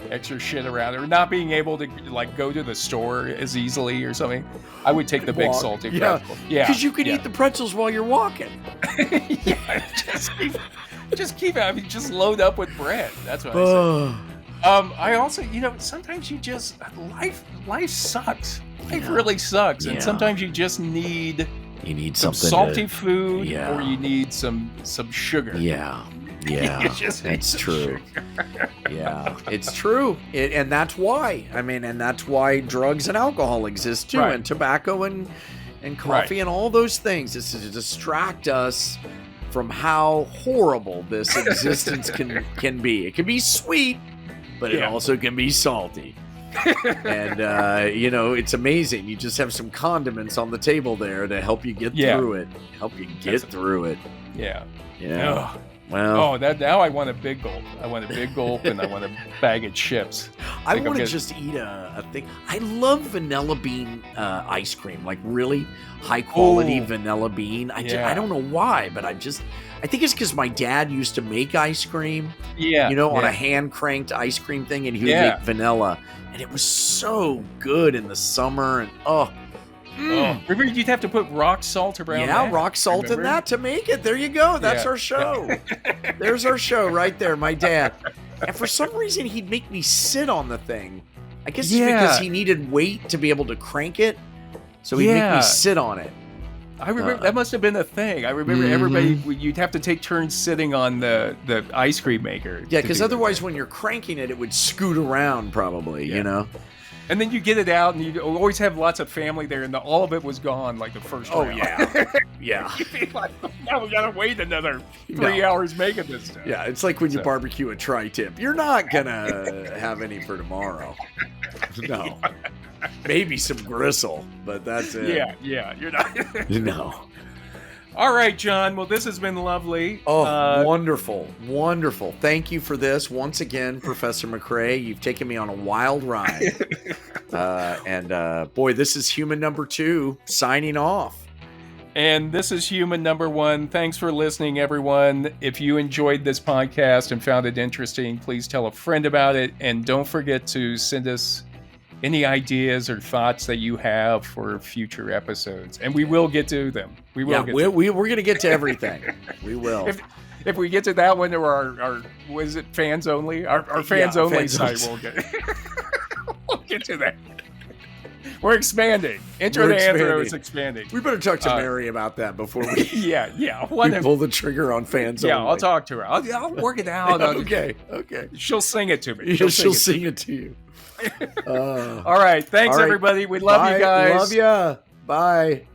extra shit around, or not being able to like go to the store as easily or something, I would take the big salty pretzel. Yeah, because you could eat the pretzels while you're walking. just load up with bread. That's what I say. I also, sometimes you just life sucks. Life really sucks, and sometimes you just need some salty food, or you need some sugar. Yeah, it's true. Yeah, it's true, and that's why. And that's why drugs and alcohol exist too, and tobacco and coffee and all those things. It's to distract us from how horrible this existence can be. It can be sweet, but it also can be salty. And, it's amazing. You just have some condiments on the table there to help you get through it. Yeah. Yeah. Oh. Well. Now I want a big gulp. I want a big gulp, and I want a bag of chips. I want to just eat a thing. I love vanilla bean ice cream, like really high quality vanilla bean. I don't know why, but I think it's because my dad used to make ice cream. Yeah. On a hand cranked ice cream thing, and he would make vanilla, and it was so good in the summer. And remember, you'd have to put rock salt around. Yeah, rock salt in that to make it. There you go. That's our show. There's our show right there. My dad. And for some reason, he'd make me sit on the thing. I guess it's because he needed weight to be able to crank it. So he'd make me sit on it. I remember that must have been a thing. I remember everybody, you'd have to take turns sitting on the ice cream maker. Yeah, because otherwise when you're cranking it, it would scoot around probably, And then you get it out, and you always have lots of family there, and all of it was gone like the first round. Oh, yeah. Yeah. You'd be like, now we got to wait another 3 hours making this stuff. Yeah, it's like when you barbecue a tri-tip. You're not going to have any for tomorrow. No. Maybe some gristle, but that's it. Yeah, you're not. No. All right, John. Well, this has been lovely. Oh, wonderful. Wonderful. Thank you for this. Once again, Professor McCray, you've taken me on a wild ride. Boy, this is human number 2 signing off. And this is human number 1. Thanks for listening, everyone. If you enjoyed this podcast and found it interesting, please tell a friend about it. And don't forget to send us any ideas or thoughts that you have for future episodes, and we will get to them. We're going to get to everything. We will. If we get to that one, or our was it fans only? Our fans only site, we'll get to that. We're expanding. Intro to Anthro is expanding. We better talk to Mary about that before we pull the trigger on fans only. Yeah, I'll talk to her. I'll work it out. Okay. She'll sing it to me. She'll sing it to you. All right. Thanks, everybody. We love you guys. Love ya. Bye.